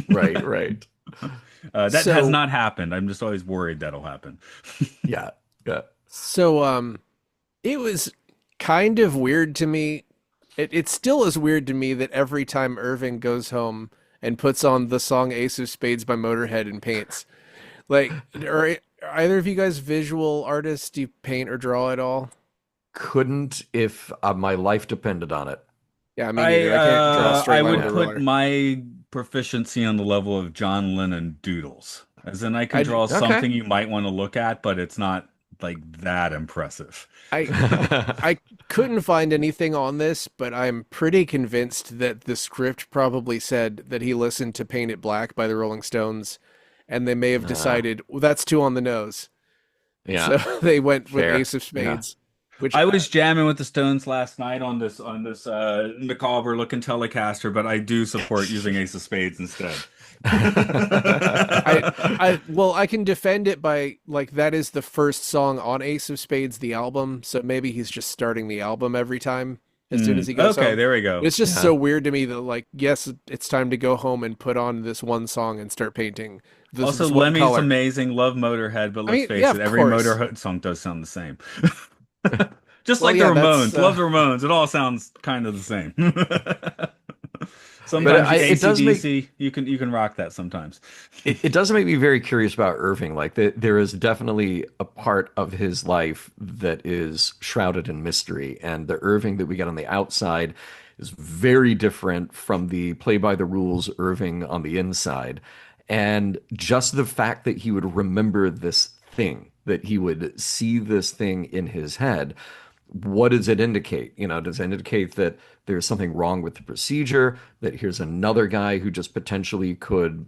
Right. Right. That has So not happened. I'm just always worried that'll happen. Yeah. Yeah. so it was kind of weird to me. It still is weird to me that every time Irving goes home and puts on the song Ace of Spades by Motorhead and paints. Like, are either of you guys visual artists? Do you paint or draw at all? Couldn't if my life depended on it. Yeah, me neither. I can't draw a I straight line with would a Yeah. put ruler. my proficiency on the level of John Lennon doodles. As in I can I draw Okay. something you might want to look at, but it's not like that impressive. I I couldn't find anything on this, but I'm pretty convinced that the script probably said that he listened to Paint It Black by the Rolling Stones, and they may have Uh, decided, well, that's too on the nose. yeah. So they went with Fair. Ace of Yeah. Spades, which I was jamming with the Stones last night on this macabre looking Telecaster, but I do support using Ace of Spades instead. Well, I can defend it by like that is the first song on Ace of Spades, the album. So maybe he's just starting the album every time as soon as he goes Okay, home. there we But go. it's just Yeah. so weird to me that like, yes, it's time to go home and put on this one song and start painting Also, this one Lemmy's color. amazing. Love Motorhead, but I let's mean, face yeah, it, of every course. Motorhead song does sound the same. Just Well, like the yeah, that's Ramones. Love the Ramones. It all sounds kind of the same. I mean, But Sometimes the it does make AC/DC, you can rock that sometimes. it does make me very curious about Irving. Like there is definitely a part of his life that is shrouded in mystery, and the Irving that we get on the outside is very different from the play by the rules Irving on the inside. And just the fact that he would remember this thing, that he would see this thing in his head, what does it indicate? You know, does it indicate that there's something wrong with the procedure, that here's another guy who just potentially could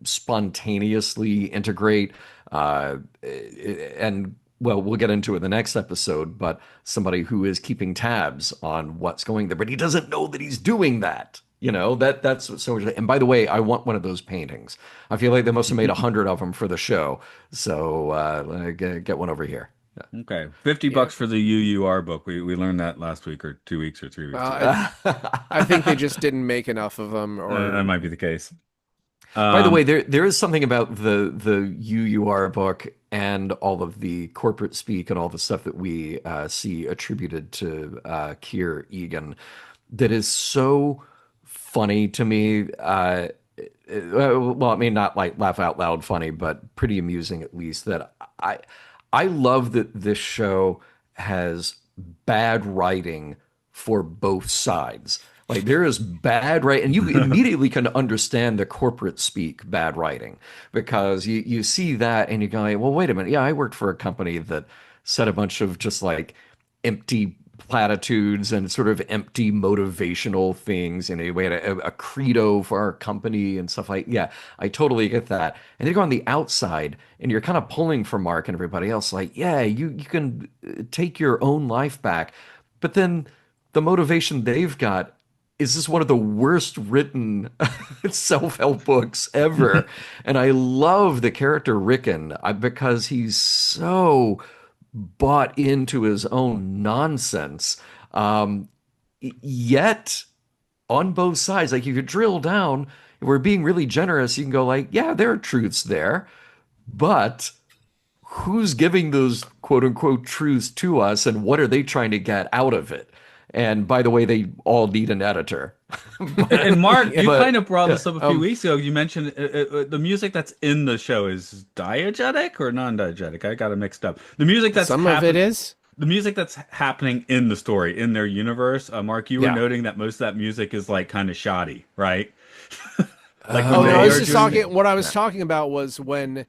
spontaneously integrate, and well, we'll get into it in the next episode, but somebody who is keeping tabs on what's going there, but he doesn't know that he's doing that. You know, that's so. And by the way, I want one of those paintings. I feel like they must have made 100 of them for the show. So get one over here. Okay, 50 yeah. bucks for the UUR book. We learned that last week or 2 weeks or 3 weeks ago. I think they just didn't make enough of them, That or might be the case. By the way, Um, there is something about the UUR book and all of the corporate speak and all the stuff that we see attributed to Keir Egan that is so funny to me. Well, I mean, not like laugh out loud funny, but pretty amusing at least. That I love that this show has bad writing for both sides. Like there is bad writing, and you immediately can understand the corporate speak bad writing because you see that and you go, well, wait a minute. Yeah, I worked for a company that said a bunch of just like empty platitudes and sort of empty motivational things. And we had a credo for our company and stuff like, yeah, I totally get that. And then you go on the outside and you're kind of pulling for Mark and everybody else, like, yeah, you can take your own life back. But then the motivation they've got is this one of the worst written self-help books ever. And I love the character Rickon because he's so bought into his own nonsense. Yet on both sides, like if you drill down, if we're being really generous, you can go like, yeah, there are truths there, but who's giving those quote unquote truths to us and what are they trying to get out of it? And by the way, they all need an editor. and Mark, you But kind of brought yeah, this up a few weeks ago. You mentioned the music that's in the show is diegetic or non-diegetic. I got it mixed up. The music that's some of it is. the music that's happening in the story, in their universe. Mark, you were yeah. noting that most of that music is like kind of shoddy, right? Like when Oh no, I they was are just doing talking. What I was talking about was when,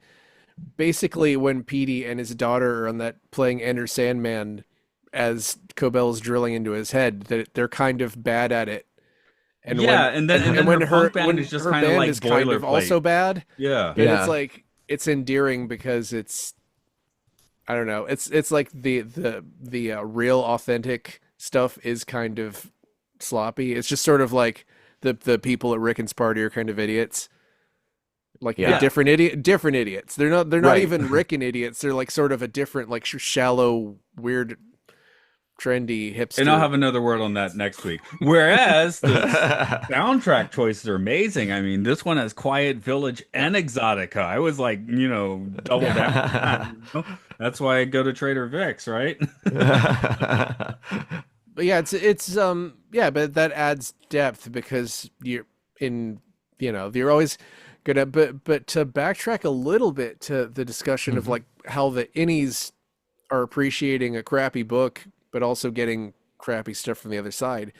basically, when Petey and his daughter are on that playing Enter Sandman, as Cobell's drilling into his head, that they're kind of bad at it. And yeah, and then when her her punk band when is just her kind of band like is kind of boilerplate. also bad, Yeah. but Yeah. it's like it's endearing because it's, I don't know, it's like the real authentic stuff is kind of sloppy. It's just sort of like the people at Rickon's party are kind of idiots. Like the Yeah. different idiots. They're not Right. even Rickon idiots. They're like sort of a different, like shallow, weird, trendy hipster. And I'll have another word on that next week. Whereas the soundtrack choices are amazing. I mean, this one has Quiet Village and Exotica. I was like, double down on that. That's why I go to Trader Vic's, right? But yeah, it's yeah, but that adds depth because you're in, you're always gonna, but to backtrack a little bit to the discussion of like how the innies are appreciating a crappy book but also getting crappy stuff from the other side.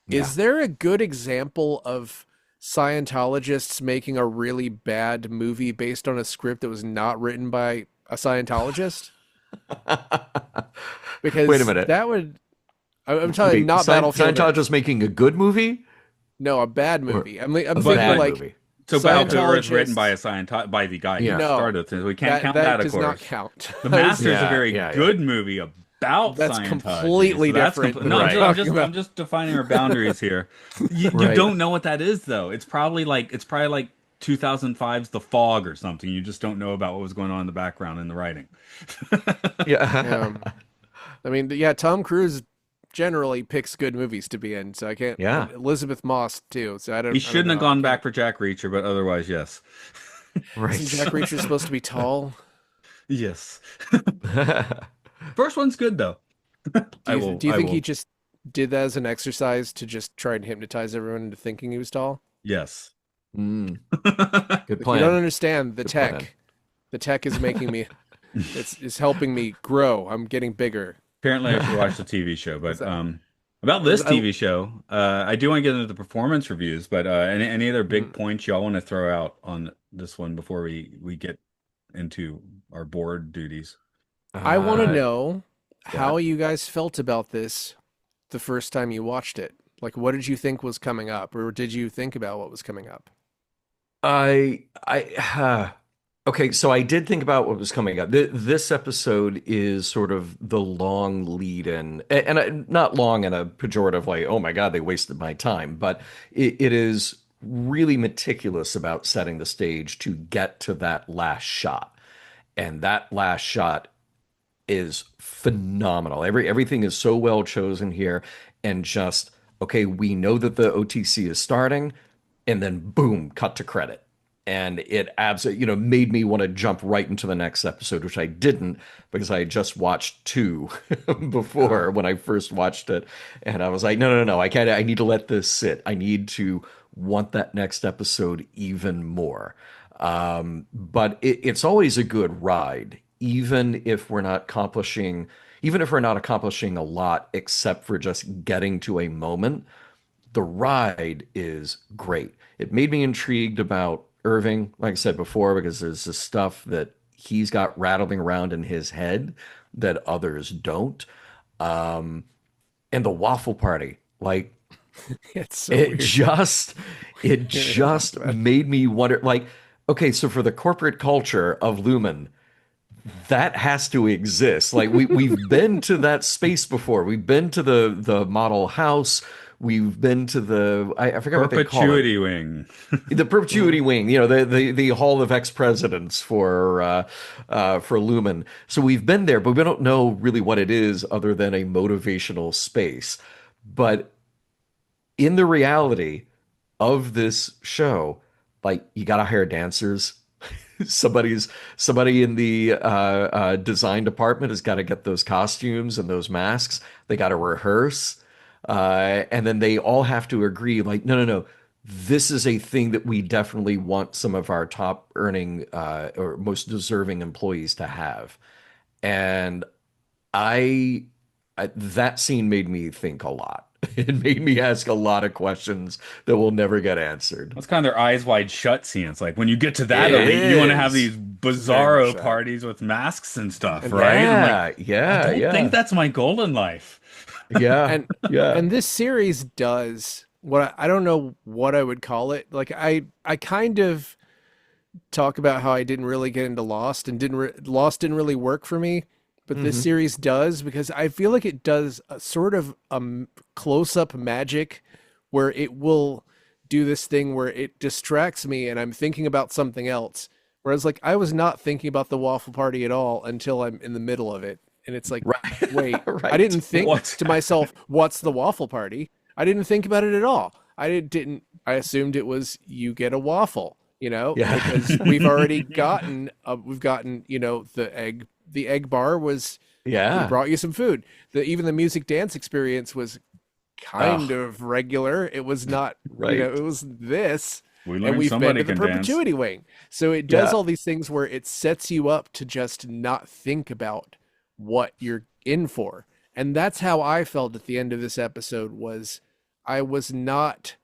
Yeah. Is there a good example of Scientologists making a really bad movie based on a script that was not written by a Scientologist? Because Wait a minute. that would, I'm telling you, Wait, not Battlefield. Scientology making a good movie? No, a bad movie. I'm A thinking bad like movie. So Battlefield is Scientologist- written by by the guy who Yeah. No, started it. We can't count that that, of does course. not count. The Master is a Yeah, very yeah. good movie about That's Scientology. completely That's different compl- than no, what I'm I'm just, I'm talking just, about. I'm just defining our boundaries here. You Right. don't know what that is though. It's probably like 2005's The Fog or something. You just don't know about what was going on in the background in the writing. Yeah. Um, I mean, yeah, Tom Cruise generally picks good movies to be in, so I can't. And Yeah. Elizabeth Moss too, so He I don't shouldn't have know. I gone back can't. for Jack Reacher, but otherwise, yes. Isn't Right. Jack Reacher supposed to be tall? Yes. First one's good though. Do you I think he will. just did that as an exercise to just try and hypnotize everyone into thinking he was tall? Yes. Mm, good Like you don't plan. understand the Good plan. tech. The tech is making me. It's helping me grow. I'm getting bigger. Apparently, I should watch the TV show, Was but that? about Was this I? TV show, I do want to get into the performance reviews, but any other big mm, points y'all want to throw out on this one before we get into our board duties? I want to Uh, know yeah. how you guys felt about this the first time you watched it. Like, what did you think was coming up, or did you think about what was coming up? I okay, so I did think about what was coming up. This episode is sort of the long lead in, and not long in a pejorative way. Oh my God, they wasted my time, but it is really meticulous about setting the stage to get to that last shot. And that last shot is phenomenal. Everything is so well chosen here, and just okay, we know that the OTC is starting, and then boom, cut to credit. And it absolutely, made me want to jump right into the next episode, which I didn't because I had just watched two before Uh, when I first watched it. And I was like, no, no, no, I can't, I need to let this sit. I need to want that next episode even more. But it's always a good ride, even if we're not accomplishing a lot, except for just getting to a moment. The ride is great. It made me intrigued about Irving, like I said before, because there's this stuff that he's got rattling around in his head that others don't. Um, and the waffle party, like it's so it weird. just it We haven't talked just about it. made me wonder, like, okay, so for the corporate culture of Lumen, that has to exist. Like we've been to that space before. We've been to the model house. We've been to I forget what they call it. Perpetuity Wing. The perpetuity Mhm. wing, the hall of ex-presidents for Lumen. So we've been there, but we don't know really what it is other than a motivational space. But in the reality of this show, like you gotta hire dancers. Somebody in the design department has got to get those costumes and those masks. They got to rehearse, and then they all have to agree. Like, no, no, no. This is a thing that we definitely want some of our top earning or most deserving employees to have. And I, that scene made me think a lot. It made me ask a lot of questions that will never get answered. That's kind of their eyes wide shut scene. It's like when you get to that It elite, you want to have is. these Very much bizarro that. parties with masks and stuff, And right? I'm like, Yeah, I yeah, don't think yeah, that's my goal in life. yeah, and yeah. and this series does what I don't know what I would call it. Like I kind of talk about how I didn't really get into Lost and Lost didn't really work for me, but this Hmm. series does because I feel like it does a sort of close-up magic where it will do this thing where it distracts me and I'm thinking about something else. Whereas like I was not thinking about the waffle party at all until I'm in the middle of it. And it's like, Right, wait, I right. didn't think What? to myself, what's the waffle party? I didn't think about it at all. Didn't I assumed it was you get a waffle, Yeah, because we've gotten, the egg bar was we yeah. brought you some food. Even the music dance experience was kind Oh, of regular. It was not, right. it was this, We and learned we've been somebody to the can dance. perpetuity wing. So it does Yeah, all these things where it sets you up to just not think about what you're in for. And that's how I felt at the end of this episode was I was not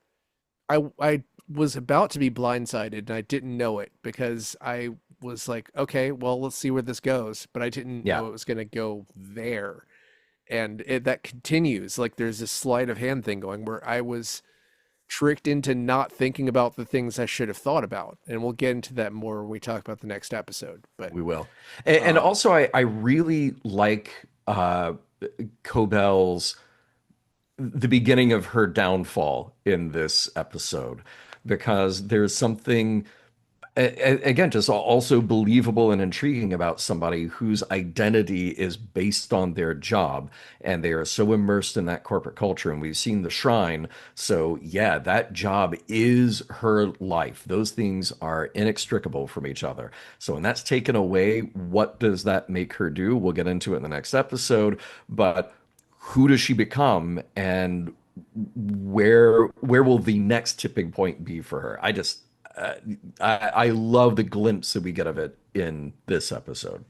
I was about to be blindsided and I didn't know it because I was like, okay, well, let's see where this goes, but I didn't yeah. know it was going to go there. And that continues. Like there's this sleight of hand thing going where I was tricked into not thinking about the things I should have thought about. And we'll get into that more when we talk about the next episode. But We will. And um also, I really like Cobell's the beginning of her downfall in this episode because there's something Again, just also believable and intriguing about somebody whose identity is based on their job, and they are so immersed in that corporate culture. And we've seen the shrine. So, yeah, that job is her life. Those things are inextricable from each other. So, when that's taken away, what does that make her do? We'll get into it in the next episode. But who does she become? And where will the next tipping point be for her? Uh, I love the glimpse that we get of it in this episode.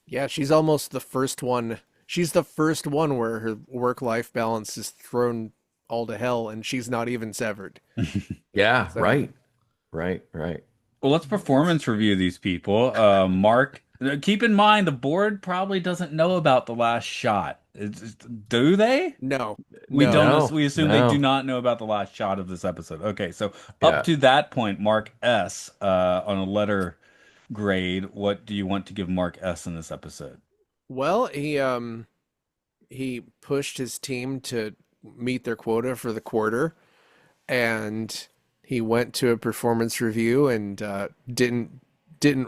Yeah, she's almost the first one. She's the first one where her work-life balance is thrown all to hell, and she's not even severed. Yeah, So, right, right. Well, let's performance review these people. Mark, keep in mind the board probably doesn't know about the last shot. Do they? no, We no. don't. No, We assume they do no. not know about the last shot of this episode. Okay, so up Yeah. to that point, Mark S. On a letter grade, what do you want to give Mark S. in this episode? Well, he pushed his team to meet their quota for the quarter, and he went to a performance review and didn't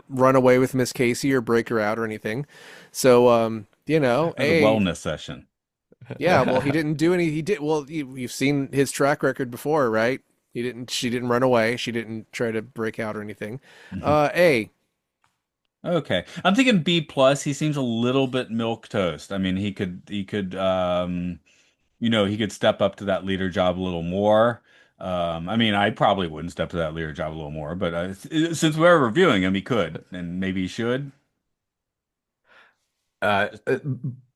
run away with Miss Casey or break her out or anything. So It was a wellness session. yeah, well, he didn't do any. He did well. You've seen his track record before, right? He didn't. She didn't run away. She didn't try to break out or anything. Mhm. A. Okay, I'm thinking B plus. He seems a little bit milk toast. I mean, he could step up to that leader job a little more. I mean, I probably wouldn't step to that leader job a little more, but since we're reviewing him, he could, and maybe he should. Uh, uh,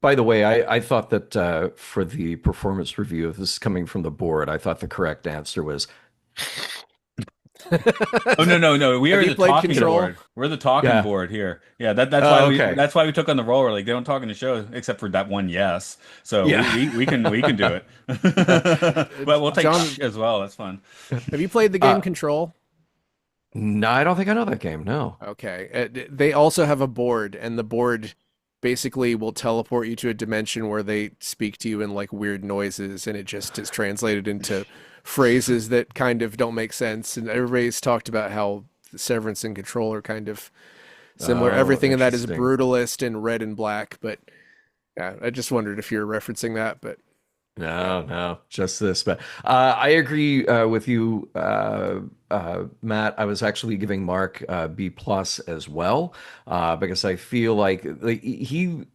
by the way, I thought that for the performance review, if this is coming from the board, I thought the correct answer was Oh no, no, no. We Have are you the played talking Control? board. We're the talking yeah. board here. Yeah, that's why Oh, we okay. that's why we took on the role. We're like they don't talk in the show except for that one yes. So Yeah. we can do it. But we'll take John, as well. That's fun. have you played the game Uh, Control? no, I don't think I know that game. No. Okay. They also have a board, and the board basically will teleport you to a dimension where they speak to you in like weird noises, and it just is translated into phrases that kind of don't make sense. And everybody's talked about how Severance and Control are kind of similar. Oh, Everything in that is interesting. brutalist and red and black, but yeah, I just wondered if you're referencing that, but yeah. No, just this. But I agree with you, Matt. I was actually giving Mark B plus as well because I feel like he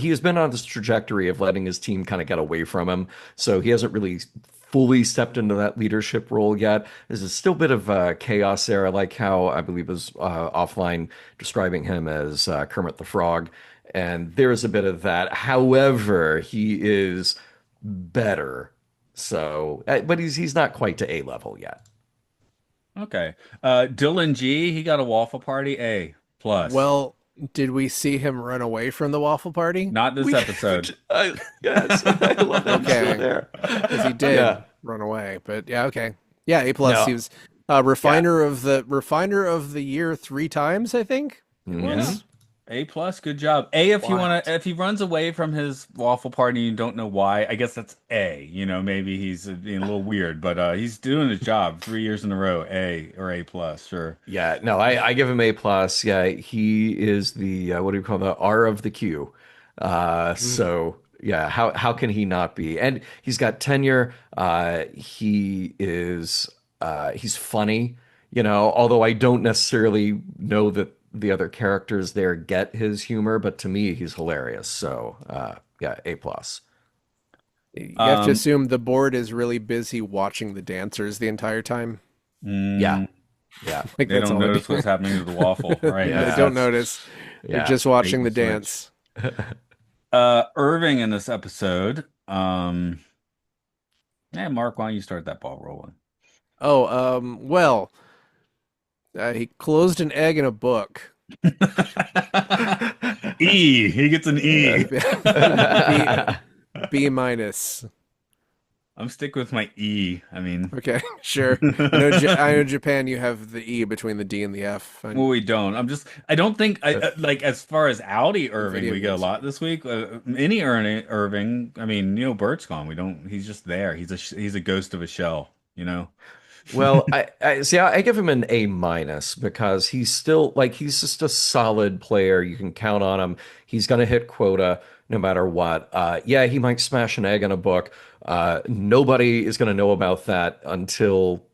has been on this trajectory of letting his team kind of get away from him, so he hasn't really fully stepped into that leadership role yet. There's still a bit of chaos there. I like how I believe was offline describing him as Kermit the Frog, and there is a bit of that. However, he is better. So, but he's not quite to A level yet. Okay. Dylan G, he got a waffle party A plus. Well, did we see him run away from the waffle party? Not this We, episode. yes, I love that he's still Okay, there. because he did Yeah, run away. But yeah, okay, yeah, A plus. no, He was yeah, refiner of the year 3 times. I think it Yeah. hmm was. A plus, good job. A if you want Wild. to if he runs away from his waffle party and you don't know why, I guess that's A. Maybe he's being a little weird, but he's doing his job 3 years in a row. A or A plus, sure. Yeah, no, I give him A plus. Yeah, he is the what do you call the R of the Q. Mm. So yeah, how can he not be? And he's got tenure. He's funny, although I don't necessarily know that the other characters there get his humor, but to me he's hilarious. So yeah, A plus. You have to Um, assume the board is really busy watching the dancers the entire time. Yeah, mm, yeah, Like they that's don't all they're notice doing. what's happening to the waffle, right? They yeah, don't That's notice. They're yeah. just bait watching the and switch. dance. Irving in this episode. Yeah, Mark, why don't you start that ball rolling? Oh, well, he closed an egg in a book. E. He gets an E. B B minus. I'm sticking with my E. I mean, Okay, sure. I know Japan. You have the E between the D and the F well, on we don't. I don't think like as far as Audi in Irving, video we get a games. lot this week. Any Irving, I mean, Bert's gone. We don't. He's just there. He's a ghost of a shell. Well, I see. I give him an A minus because he's still like he's just a solid player. You can count on him. He's going to hit quota no matter what. Yeah, he might smash an egg in a book. Nobody is going to know about that until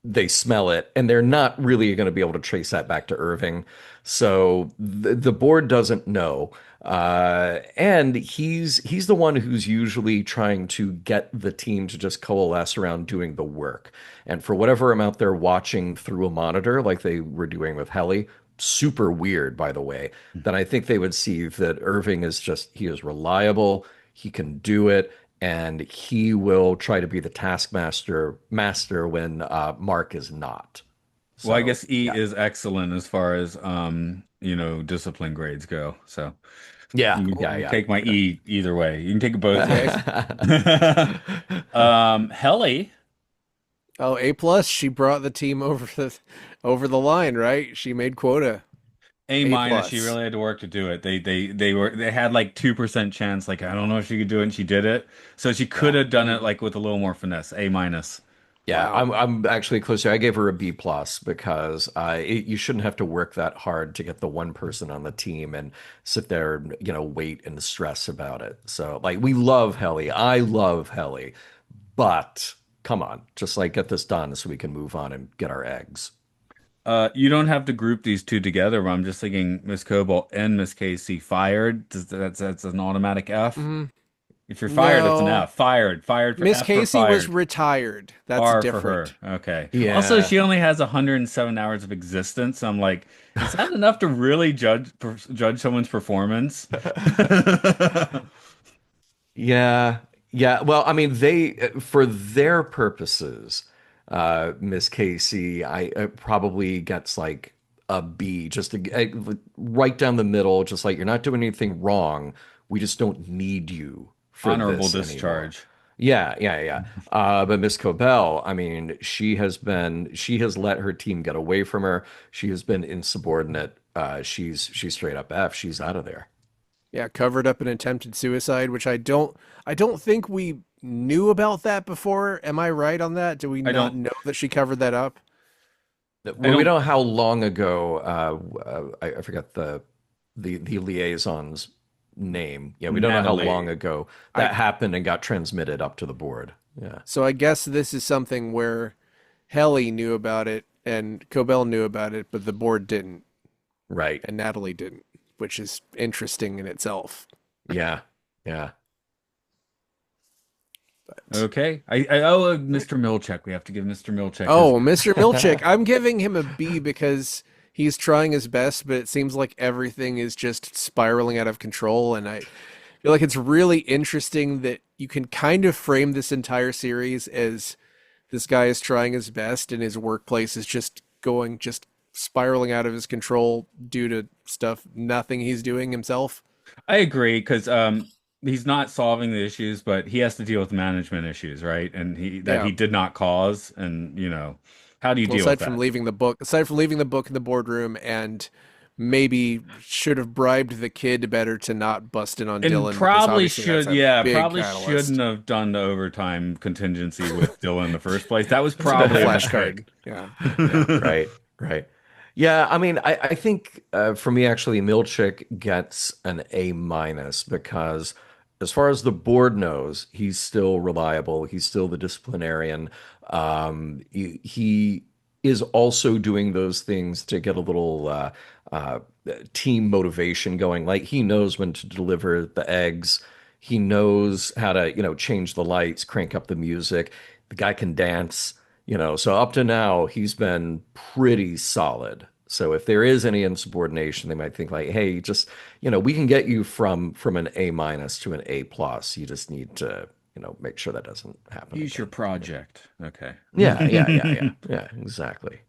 they smell it, and they're not really going to be able to trace that back to Irving. So the board doesn't know. And he's the one who's usually trying to get the team to just coalesce around doing the work. And for whatever amount they're watching through a monitor, like they were doing with Helly, super weird, by the way, then I think they would see that Irving is just, he is reliable, he can do it, and he will try to be the taskmaster when Mark is not. Well, I So guess E yeah, is excellent as far as discipline grades go. So yeah, you yeah, Cool. can yeah. take my E either way. You can take it both Okay. ways. Helly, Oh, A plus. She brought the team over the line, right? She made quota. A A minus. She plus. really had to work to do it. They had like 2% chance. Like I don't know if she could do it, and she did it. So she could Yeah. have done it Mm. like with a little more finesse. A minus. Yeah, Wow. I'm actually closer. I gave her a B plus because you shouldn't have to work that hard to get the one person on the team and sit there and wait and stress about it. So like we love Helly. I love Helly, but come on, just like get this done so we can move on and get our eggs. You don't have to group these two together, but I'm just thinking Miss Cobalt and Miss Casey fired. That's an automatic F. Mm, If you're fired, it's an no. F. Fired. Fired for Miss F for Casey was fired. retired. That's R for her. different. Okay. Also, Yeah. she only has 107 hours of existence. I'm like, is that enough to really judge someone's performance? Yeah, yeah. Well, I mean, they for their purposes, Miss Casey, I probably gets like a B, just right down the middle. Just like you're not doing anything wrong. We just don't need you for Honorable this anymore. discharge. Yeah, yeah, yeah. But Miss Cobell, I mean, she has let her team get away from her. She has been insubordinate. She's straight up F. She's out of there. Yeah, covered up an attempted suicide, which I don't think we knew about that before. Am I right on that? Do we I not don't, know that she covered that up? I Well, we don't, don't know how long ago. I forgot the liaison's name. Yeah, we don't know how long Natalie. ago I that happened and got transmitted up to the board. Yeah, So I guess this is something where Helly knew about it and Cobell knew about it, but the board didn't, right. and Natalie didn't, which is interesting in itself. Yeah, yeah. But Okay. I owe Mr. Milchek. We have to give Mr. Milchek his. oh, Mr. Milchick, I'm giving him a B because he's trying his best, but it seems like everything is just spiraling out of control. And I feel like it's really interesting that you can kind of frame this entire series as this guy is trying his best and his workplace is just spiraling out of his control due to stuff, nothing he's doing himself. I agree because he's not solving the issues, but he has to deal with management issues, right? And he Yeah. did not cause, and how do you Well, deal with that? aside from leaving the book in the boardroom and maybe should have bribed the kid better to not bust in on And Dylan because probably obviously that's should, a yeah, big probably shouldn't catalyst. have done the overtime contingency with Dylan in the first place. That was The probably a flashcard. mistake. Yeah. Yeah. Right, right. Yeah, I mean, I think for me, actually, Milchick gets an A minus because, as far as the board knows, he's still reliable. He's still the disciplinarian. He is also doing those things to get a little uh, team motivation going. Like he knows when to deliver the eggs. He knows how to, change the lights, crank up the music. The guy can dance. So up to now, he's been pretty solid. So if there is any insubordination, they might think like, hey, just, we can get you from an A minus to an A plus. You just need to, make sure that doesn't happen Use your again. project. Okay. Yeah, yeah, yeah, yeah, yeah, exactly.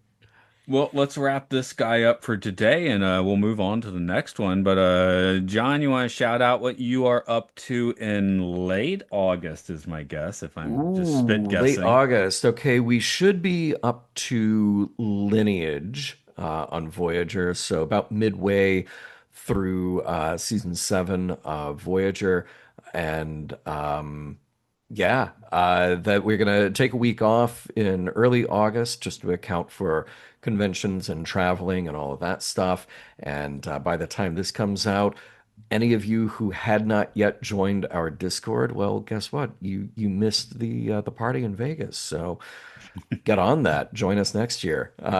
Well, let's wrap this guy up for today and we'll move on to the next one. But John, you want to shout out what you are up to in late August is my guess, if I'm just spit Ooh, late guessing. August. Okay, we should be up to Lineage on Voyager, so about midway through season 7 of Voyager, and Yeah, that we're going to take a week off in early August just to account for conventions and traveling and all of that stuff. And by the time this comes out, any of you who had not yet joined our Discord, well, guess what? You missed the party in Vegas. So get on that. Join us next year. Check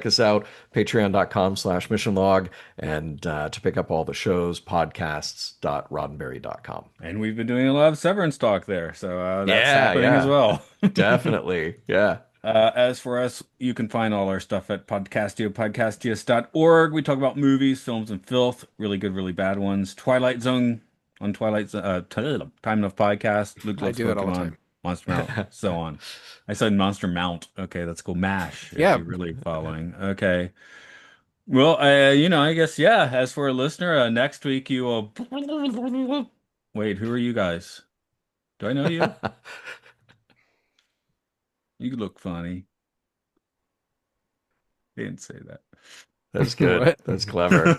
us out, patreon.com/missionlog, and to pick up all the shows, podcasts.roddenberry.com. And we've been doing a lot of Severance talk there, so that's Yeah, happening as yeah, well. definitely. Yeah. As for us, you can find all our stuff at podcastiopodcastius.org. We talk about movies, films, and filth, really good, really bad ones. Twilight Zone on Twilight Zone, Time Enough Podcast. Luke I loves do that all the Pokemon, time. Monster Mount, so on. I said Monster Mount. Okay, that's cool. MASH, if Yeah. you're really following. Okay. Well, I guess, yeah, as for a listener, next week you will. Wait, who are you guys? Do I know you? You look funny. They didn't say That's good. What? That's clever.